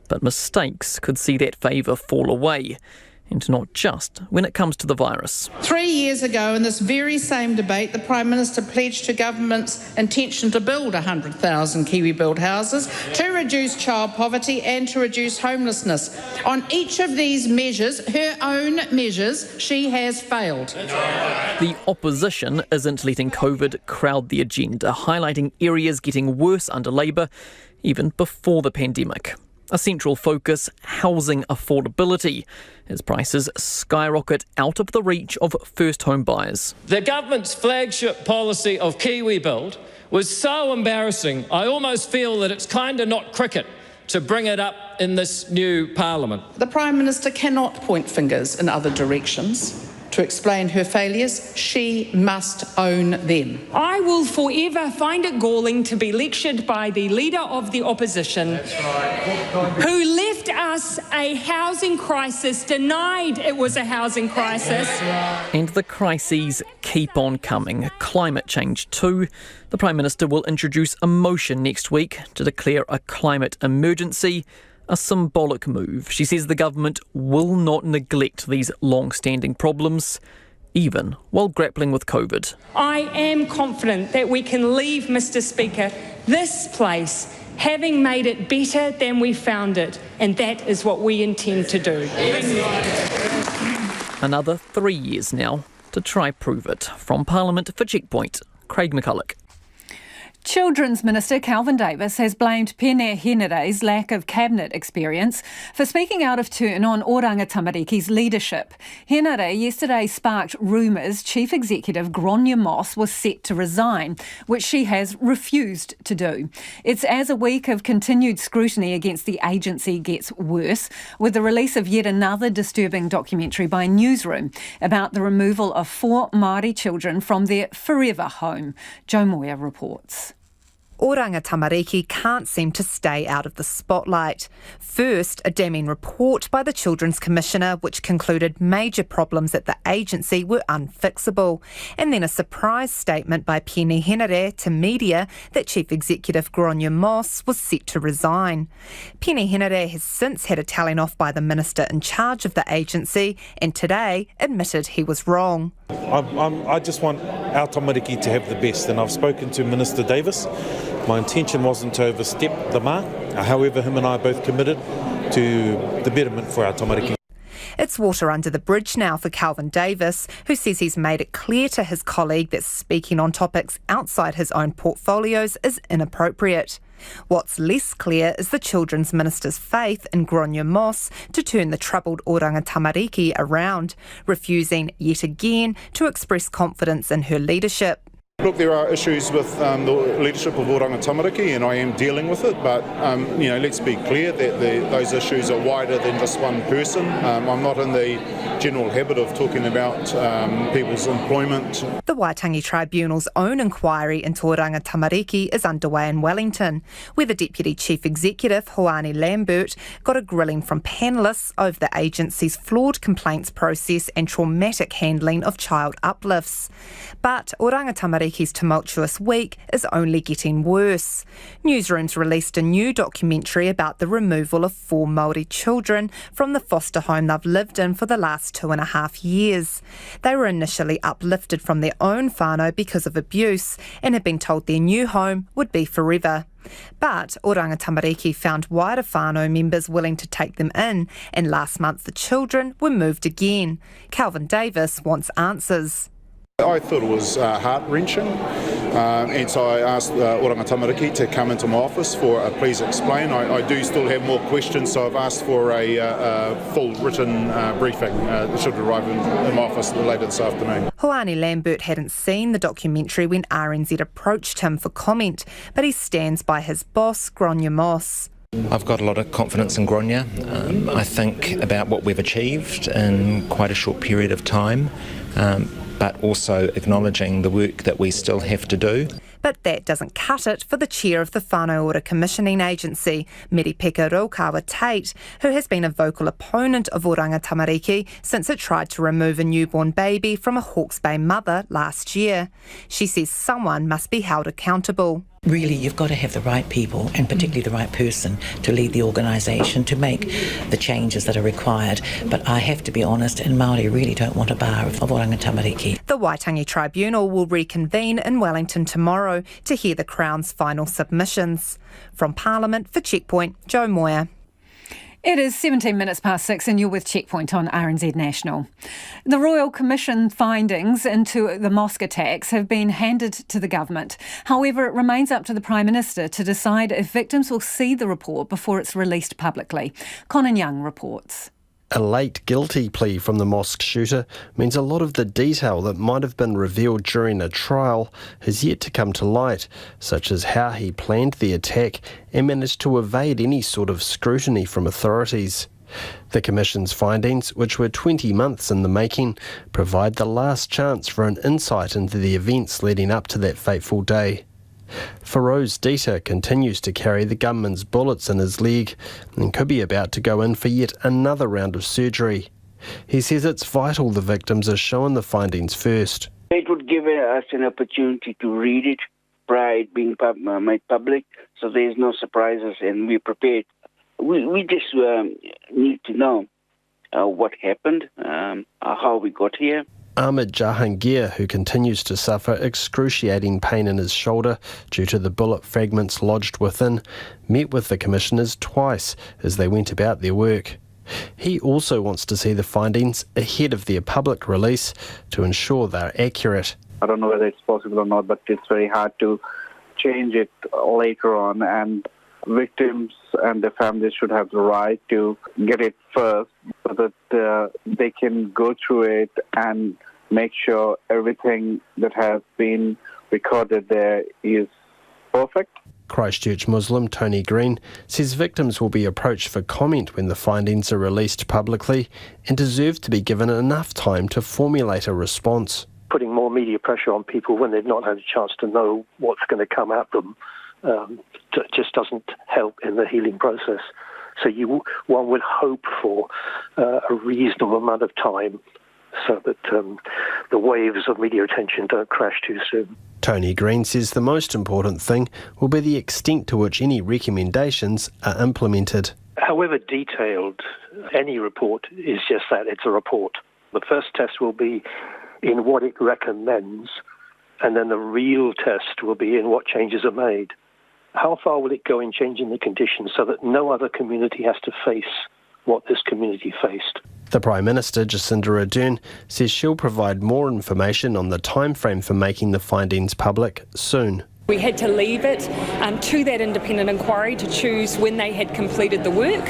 But mistakes could see that favour fall away. And not just when it comes to the virus. 3 years ago, in this very same debate, the Prime Minister pledged to government's intention to build 100,000 Kiwi-built houses, to reduce child poverty and to reduce homelessness. On each of these measures, her own measures, she has failed. The opposition isn't letting COVID crowd the agenda, highlighting areas getting worse under Labour, even before the pandemic. A central focus, housing affordability, as prices skyrocket out of the reach of first home buyers. The government's flagship policy of Kiwi Build was so embarrassing, I almost feel that it's kind of not cricket to bring it up in this new parliament. The Prime Minister cannot point fingers in other directions. To explain her failures, she must own them. I will forever find it galling to be lectured by the Leader of the Opposition, who left us a housing crisis, denied it was a housing crisis. And the crises keep on coming. Climate change too. The Prime Minister will introduce a motion next week to declare a climate emergency, A symbolic move. She says the government will not neglect these long-standing problems, even while grappling with COVID. I am confident that we can leave, Mr. Speaker, this place having made it better than we found it, and that is what we intend to do. Another 3 years now to try prove it. From Parliament for Checkpoint, Craig McCulloch. Children's Minister Kelvin Davis has blamed Pene Henere's lack of cabinet experience for speaking out of turn on Oranga Tamariki's leadership. Henere yesterday sparked rumours Chief Executive Gráinne Moss was set to resign, which she has refused to do. It's as a week of continued scrutiny against the agency gets worse, with the release of yet another disturbing documentary by Newsroom about the removal of 4 Maori children from their forever home. Joe Moyer reports. Oranga Tamariki can't seem to stay out of the spotlight. First, a damning report by the Children's Commissioner which concluded major problems at the agency were unfixable. And then a surprise statement by Pene Henere to media that Chief Executive Gráinne Moss was set to resign. Pene Henere has since had a telling off by the Minister in charge of the agency and today admitted he was wrong. I just want our tamariki to have the best, and I've spoken to Minister Davis. My intention wasn't to overstep the mark. However, him and I are both committed to the betterment for our tamariki. It's water under the bridge now for Kelvin Davis, who says he's made it clear to his colleague that speaking on topics outside his own portfolios is inappropriate. What's less clear is the Children's Minister's faith in Gráinne Moss to turn the troubled Oranga Tamariki around, refusing yet again to express confidence in her leadership. Look, there are issues with the leadership of Oranga Tamariki, and I am dealing with it, but let's be clear that those issues are wider than just one person. I'm not in the general habit of talking about people's employment. The Waitangi Tribunal's own inquiry into Oranga Tamariki is underway in Wellington, where the Deputy Chief Executive, Hoani Lambert, got a grilling from panellists over the agency's flawed complaints process and traumatic handling of child uplifts. But Oranga Tamariki's tumultuous week is only getting worse. Newsroom's released a new documentary about the removal of 4 Maori children from the foster home they've lived in for the last 2.5 years. They were initially uplifted from their own whānau because of abuse and had been told their new home would be forever. But Oranga Tamariki found wider whānau members willing to take them in, and last month the children were moved again. Kelvin Davis wants answers. I thought it was heart-wrenching, and so I asked Oranga Tamariki to come into my office for a please explain. I do still have more questions, so I've asked for a full written briefing. It should arrive in my office later this afternoon. Hoani Lambert hadn't seen the documentary when RNZ approached him for comment, but he stands by his boss, Gráinne Moss. I've got a lot of confidence in Gráinne. I think about what we've achieved in quite a short period of time, but also acknowledging the work that we still have to do. But that doesn't cut it for the chair of the Whānau Ora Commissioning Agency, Meripeka Raukawa Tate, who has been a vocal opponent of Oranga Tamariki since it tried to remove a newborn baby from a Hawke's Bay mother last year. She says someone must be held accountable. Really, you've got to have the right people, and particularly the right person, to lead the organisation, to make the changes that are required. But I have to be honest, and Māori really don't want a bar of Oranga Tamariki. The Waitangi Tribunal will reconvene in Wellington tomorrow to hear the Crown's final submissions. From Parliament for Checkpoint, Joe Moyer. It is 17 minutes past 6 and you're with Checkpoint on RNZ National. The Royal Commission findings into the Mosque attacks have been handed to the government. However, it remains up to the Prime Minister to decide if victims will see the report before it's released publicly. Conan Young reports. A late guilty plea from the mosque shooter means a lot of the detail that might have been revealed during a trial has yet to come to light, such as how he planned the attack and managed to evade any sort of scrutiny from authorities. The Commission's findings, which were 20 months in the making, provide the last chance for an insight into the events leading up to that fateful day. Feroz Dita continues to carry the gunman's bullets in his leg and could be about to go in for yet another round of surgery. He says it's vital the victims are shown the findings first. It would give us an opportunity to read it prior to being made public, so there's no surprises, and we're prepared We just need to know what happened, how we got here. Ahmed Jahangir, who continues to suffer excruciating pain in his shoulder due to the bullet fragments lodged within, met with the commissioners twice as they went about their work. He also wants to see the findings ahead of their public release to ensure they're accurate. I don't know whether it's possible or not, but it's very hard to change it later on, and victims and their families should have the right to get it first so that they can go through it and make sure everything that has been recorded there is perfect. Christchurch Muslim Tony Green says victims will be approached for comment when the findings are released publicly and deserve to be given enough time to formulate a response. Putting more media pressure on people when they've not had a chance to know what's going to come at them just doesn't help in the healing process. So one would hope for a reasonable amount of time so that the waves of media attention don't crash too soon. Tony Green says the most important thing will be the extent to which any recommendations are implemented. However detailed any report is, just that, it's a report. The first test will be in what it recommends, and then the real test will be in what changes are made. How far will it go in changing the conditions so that no other community has to face what this community faced? The Prime Minister, Jacinda Ardern, says she'll provide more information on the timeframe for making the findings public soon. We had to leave it to that independent inquiry to choose when they had completed the work.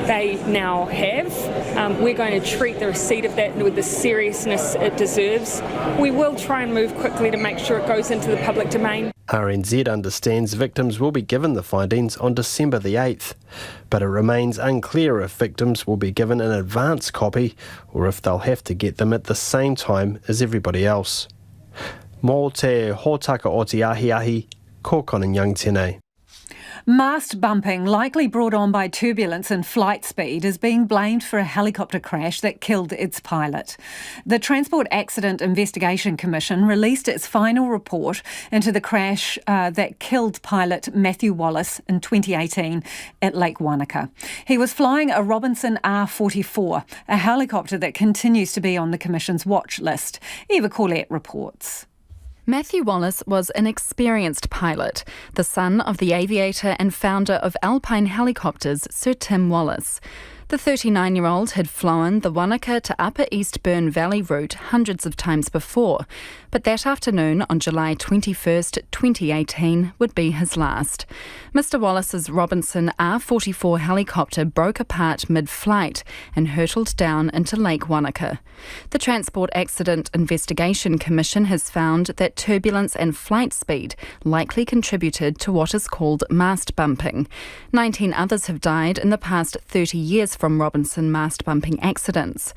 They now have. We're going to treat the receipt of that with the seriousness it deserves. We will try and move quickly to make sure it goes into the public domain. RNZ understands victims will be given the findings on December the 8th, but it remains unclear if victims will be given an advance copy or if they'll have to get them at the same time as everybody else. Mō te hōtaka o te ahi, ko konanyang tēnei. Mast bumping, likely brought on by turbulence and flight speed, is being blamed for a helicopter crash that killed its pilot. The Transport Accident Investigation Commission released its final report into the crash that killed pilot Matthew Wallace in 2018 at Lake Wanaka. He was flying a Robinson R44, a helicopter that continues to be on the Commission's watch list. Eva Corlett reports. Matthew Wallace was an experienced pilot, the son of the aviator and founder of Alpine Helicopters, Sir Tim Wallace. The 39-year-old had flown the Wanaka to Upper East Burn Valley route hundreds of times before, but that afternoon on July 21st, 2018 would be his last. Mr Wallace's Robinson R44 helicopter broke apart mid-flight and hurtled down into Lake Wanaka. The Transport Accident Investigation Commission has found that turbulence and flight speed likely contributed to what is called mast bumping. 19 others have died in the past 30 years from Robinson mast bumping accidents.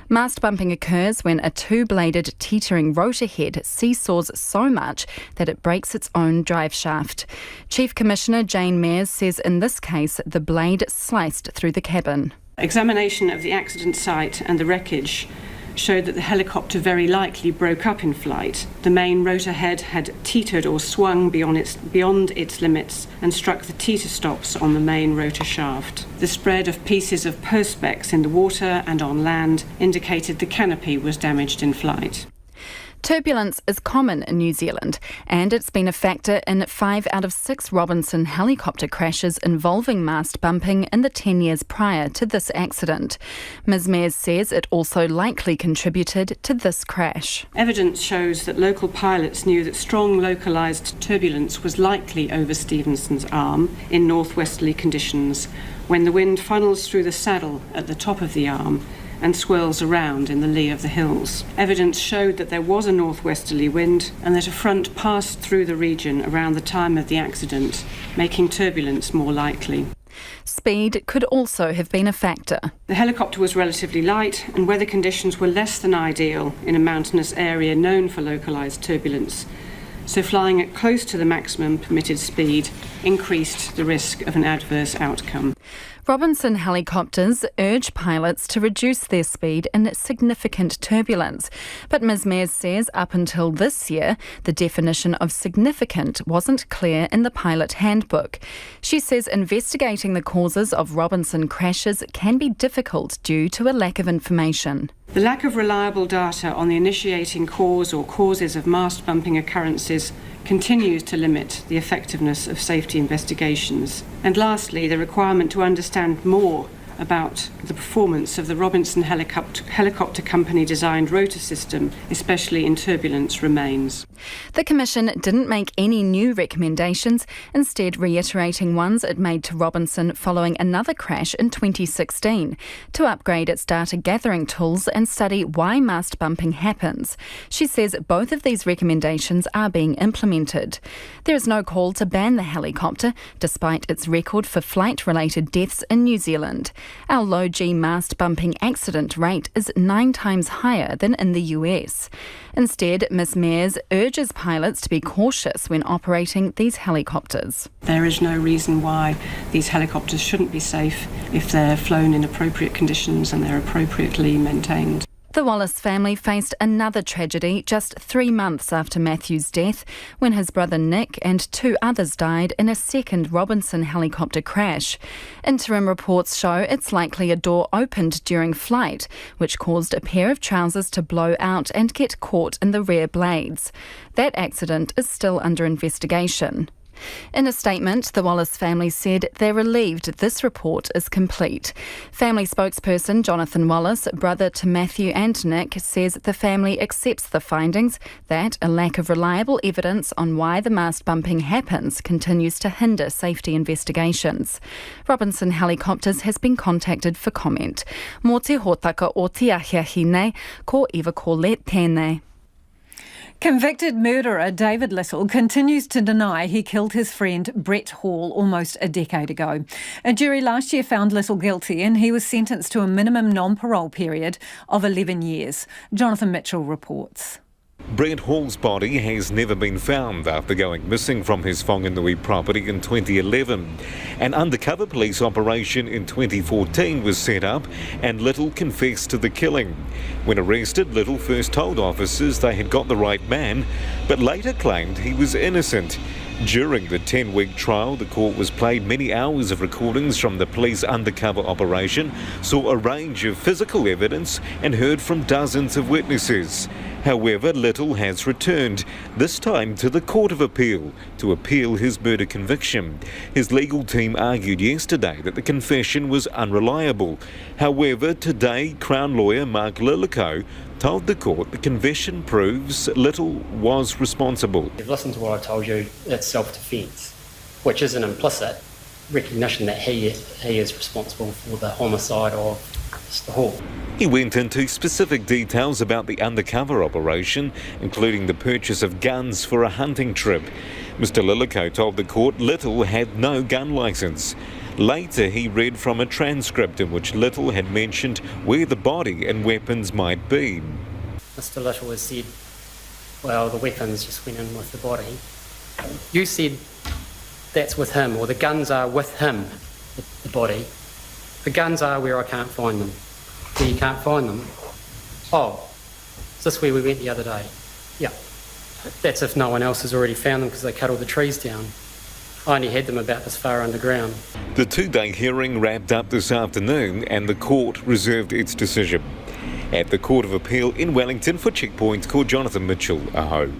Mast bumping occurs when a two-bladed teetering rotor head seesaws so much that it breaks its own drive shaft. Chief Commissioner Jane Mears says in this case the blade sliced through the cabin. Examination of the accident site and the wreckage showed that the helicopter very likely broke up in flight. The main rotor head had teetered or swung beyond its limits and struck the teeter stops on the main rotor shaft. The spread of pieces of perspex in the water and on land indicated the canopy was damaged in flight. Turbulence is common in New Zealand, and it's been a factor in 5 out of 6 Robinson helicopter crashes involving mast bumping in the 10 years prior to this accident. Ms Mears says it also likely contributed to this crash. Evidence shows that local pilots knew that strong localised turbulence was likely over Stevenson's Arm in northwesterly conditions when the wind funnels through the saddle at the top of the arm and swirls around in the lee of the hills. Evidence showed that there was a northwesterly wind and that a front passed through the region around the time of the accident, making turbulence more likely. Speed could also have been a factor. The helicopter was relatively light and weather conditions were less than ideal in a mountainous area known for localised turbulence. so flying at close to the maximum permitted speed increased the risk of an adverse outcome. Robinson helicopters urge pilots to reduce their speed in significant turbulence. But Ms Mears says up until this year, the definition of significant wasn't clear in the pilot handbook. She says investigating the causes of Robinson crashes can be difficult due to a lack of information. The lack of reliable data on the initiating cause or causes of mast bumping occurrences continues to limit the effectiveness of safety investigations. And lastly, the requirement to understand more about the performance of the Robinson Helicopter Company designed rotor system, especially in turbulence, remains. The Commission didn't make any new recommendations, instead reiterating ones it made to Robinson following another crash in 2016 to upgrade its data gathering tools and study why mast bumping happens. She says both of these recommendations are being implemented. There is no call to ban the helicopter, despite its record for flight-related deaths in New Zealand. Our low-G mast bumping accident rate is 9 times higher than in the US. Instead, Ms Mears urges pilots to be cautious when operating these helicopters. There is no reason why these helicopters shouldn't be safe if they're flown in appropriate conditions and they're appropriately maintained. The Wallace family faced another tragedy just 3 months after Matthew's death, when his brother Nick and 2 others died in a second Robinson helicopter crash. Interim reports show it's likely a door opened during flight, which caused a pair of trousers to blow out and get caught in the rear blades. That accident is still under investigation. In a statement, the Wallace family said they're relieved this report is complete. Family spokesperson Jonathan Wallace, brother to Matthew and Nick, says the family accepts the findings that a lack of reliable evidence on why the mast bumping happens continues to hinder safety investigations. Robinson Helicopters has been contacted for comment. Mō te hōtaka o te ahiahi nei, ko iwa ko le tēnei. Convicted murderer David Little continues to deny he killed his friend Brett Hall almost a decade ago. A jury last year found Little guilty and he was sentenced to a minimum non-parole period of 11 years. Jonathan Mitchell reports. Brett Hall's body has never been found after going missing from his Whanganui property in 2011. An undercover police operation in 2014 was set up and Little confessed to the killing. When arrested, Little first told officers they had got the right man, but later claimed he was innocent. During the 10-week trial, the court was played many hours of recordings from the police undercover operation, saw a range of physical evidence and heard from dozens of witnesses. However, Little has returned, this time to the Court of Appeal, to appeal his murder conviction. His legal team argued yesterday that the confession was unreliable. However, today, Crown lawyer Mark Lillico told the court the confession proves Little was responsible. You've listened to what I told you, it's self-defence, which is an implicit recognition that he is responsible for the homicide of Mr. Hall. He went into specific details about the undercover operation, including the purchase of guns for a hunting trip. Mr. Lillico told the court Little had no gun licence. Later, he read from a transcript in which Little had mentioned where the body and weapons might be. Mr. Little has said, well, the weapons just went in with the body. You said that's with him, or the guns are with him, the body. The guns are where I can't find them. Where you can't find them? Oh, is this where we went the other day? Yeah. That's if no one else has already found them because they cut all the trees down. I only had them about this far underground. The 2-day hearing wrapped up this afternoon and the court reserved its decision. At the Court of Appeal in Wellington for Checkpoint, called Jonathan Mitchell, aho.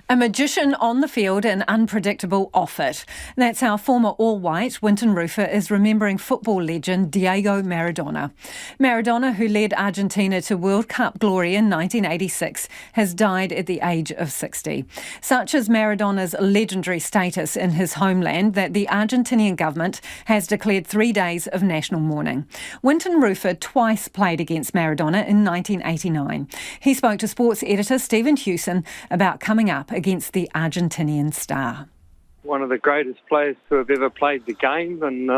A magician on the field and unpredictable off it. That's how former All-White Winton Rufer is remembering football legend Diego Maradona. Maradona, who led Argentina to World Cup glory in 1986, has died at the age of 60. Such is Maradona's legendary status in his homeland that the Argentinian government has declared 3 days of national mourning. Winton Rufer twice played against Maradona in 1989. He spoke to sports editor Stephen Hewson about coming up against the Argentinian star. One of the greatest players to have ever played the game, and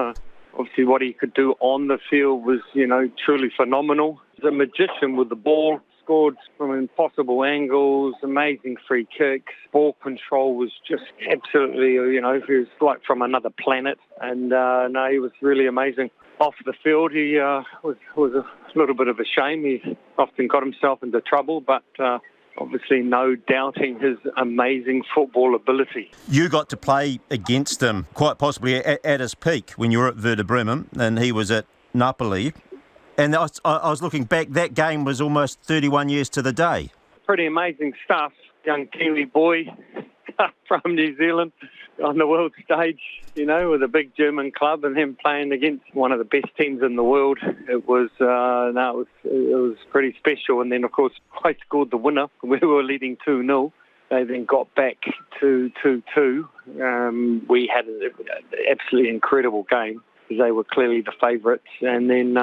obviously what he could do on the field was, truly phenomenal. He's a magician with the ball. scored from impossible angles, amazing free kicks. Ball control was just absolutely, he was like from another planet. And no, he was really amazing. Off the field, he was a little bit of a shame. He often got himself into trouble, but obviously no doubting his amazing football ability. You got to play against him quite possibly at his peak when you were at Werder Bremen and he was at Napoli. And I was looking back, that game was almost 31 years to the day. Pretty amazing stuff. Young Kiwi boy from New Zealand on the world stage, with a big German club and him playing against one of the best teams in the world. It was pretty special. And then, of course, I scored the winner. We were leading 2-0. They then got back to 2-2. We had an absolutely incredible game because they were clearly the favourites. And then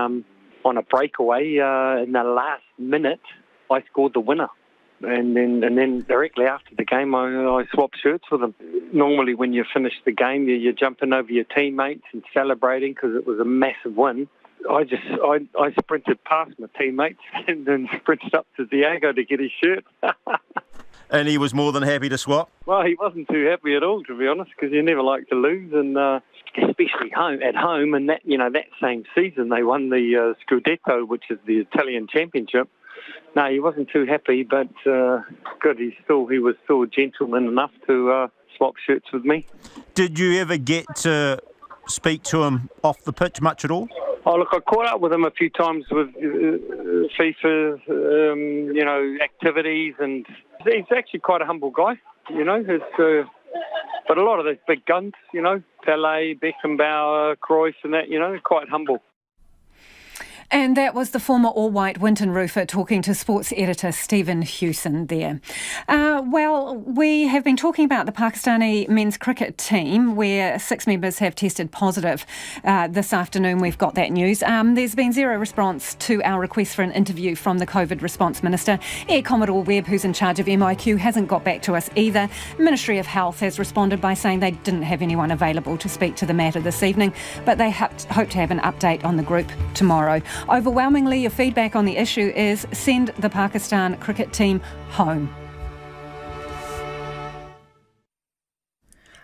on a breakaway in the last minute, I scored the winner. And then directly after the game, I swapped shirts with them. Normally, when you finish the game, you're jumping over your teammates and celebrating because it was a massive win. I sprinted past my teammates and then sprinted up to Diego to get his shirt. And he was more than happy to swap? Well, he wasn't too happy at all, to be honest, because you never like to lose, and especially at home. And that same season, they won the Scudetto, which is the Italian championship. No, he wasn't too happy, but good. He was still a gentleman enough to swap shirts with me. Did you ever get to speak to him off the pitch much at all? Oh, look, I caught up with him a few times with FIFA, activities, and he's actually quite a humble guy, but a lot of those big guns, Pelé, Beckenbauer, Cruyff and that, quite humble. And that was the former all-white Winton roofer talking to sports editor Stephen Hewson there. Well, we have been talking about the Pakistani men's cricket team where 6 members have tested positive. This afternoon we've got that news. There's been zero response to our request for an interview from the COVID response minister. Air Commodore Webb, who's in charge of MIQ, hasn't got back to us either. Ministry of Health has responded by saying they didn't have anyone available to speak to the matter this evening, but they hope to have an update on the group tomorrow. Overwhelmingly, your feedback on the issue is send the Pakistan cricket team home.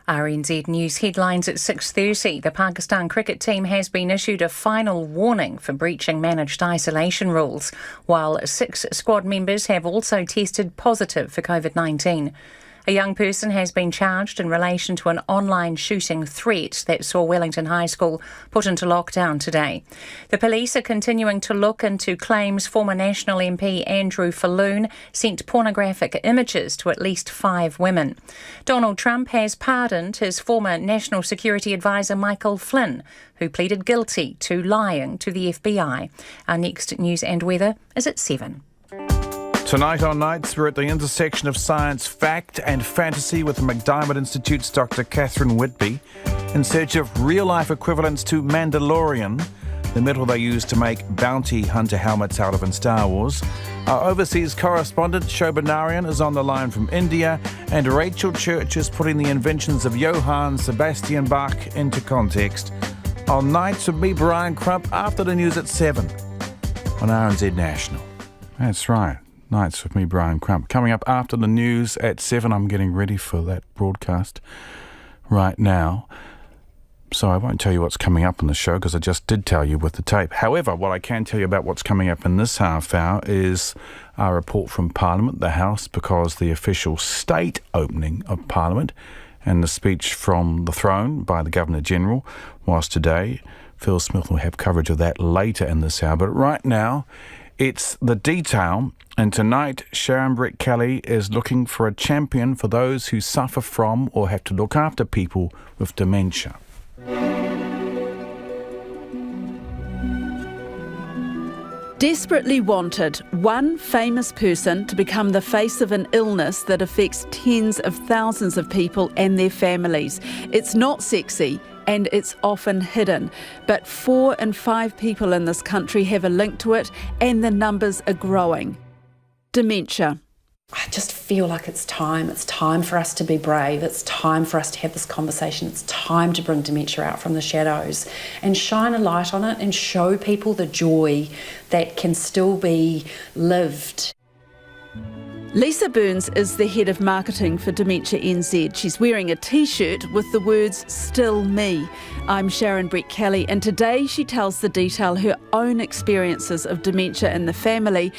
RNZ News headlines at 6:30. The Pakistan cricket team has been issued a final warning for breaching managed isolation rules, while 6 squad members have also tested positive for COVID-19. A young person has been charged in relation to an online shooting threat that saw Wellington High School put into lockdown today. The police are continuing to look into claims former National MP Andrew Falloon sent pornographic images to at least 5 women. Donald Trump has pardoned his former National Security Advisor Michael Flynn, who pleaded guilty to lying to the FBI. Our next news and weather is at 7. Tonight on Nights, we're at the intersection of science, fact and fantasy with the McDiarmid Institute's Dr. Catherine Whitby in search of real-life equivalents to Mandalorian, the metal they use to make bounty hunter helmets out of in Star Wars. Our overseas correspondent, Shobha Narayan, is on the line from India, and Rachel Church is putting the inventions of Johann Sebastian Bach into context. On Nights with me, Brian Crump, after the news at 7 on RNZ National. That's right. Nights with me, Brian Crump. Coming up after the news at 7, I'm getting ready for that broadcast right now. So I won't tell you what's coming up in the show because I just did tell you with the tape. However, what I can tell you about what's coming up in this half hour is our report from Parliament, the House, because the official state opening of Parliament and the speech from the throne by the Governor-General was today. Phil Smith will have coverage of that later in this hour. But right now, it's the detail, and tonight Sharon Brett Kelly is looking for a champion for those who suffer from or have to look after people with dementia. Desperately wanted, one famous person to become the face of an illness that affects tens of thousands of people and their families. It's not sexy and it's often hidden, but 4 in 5 people in this country have a link to it, and the numbers are growing. Dementia. I just feel like it's time for us to be brave, it's time for us to have this conversation, it's time to bring dementia out from the shadows and shine a light on it and show people the joy that can still be lived. Lisa Burns is the head of marketing for Dementia NZ. She's wearing a T-shirt with the words "Still Me." I'm Sharon Brett Kelly, and today she tells the detail her own experiences of dementia in the family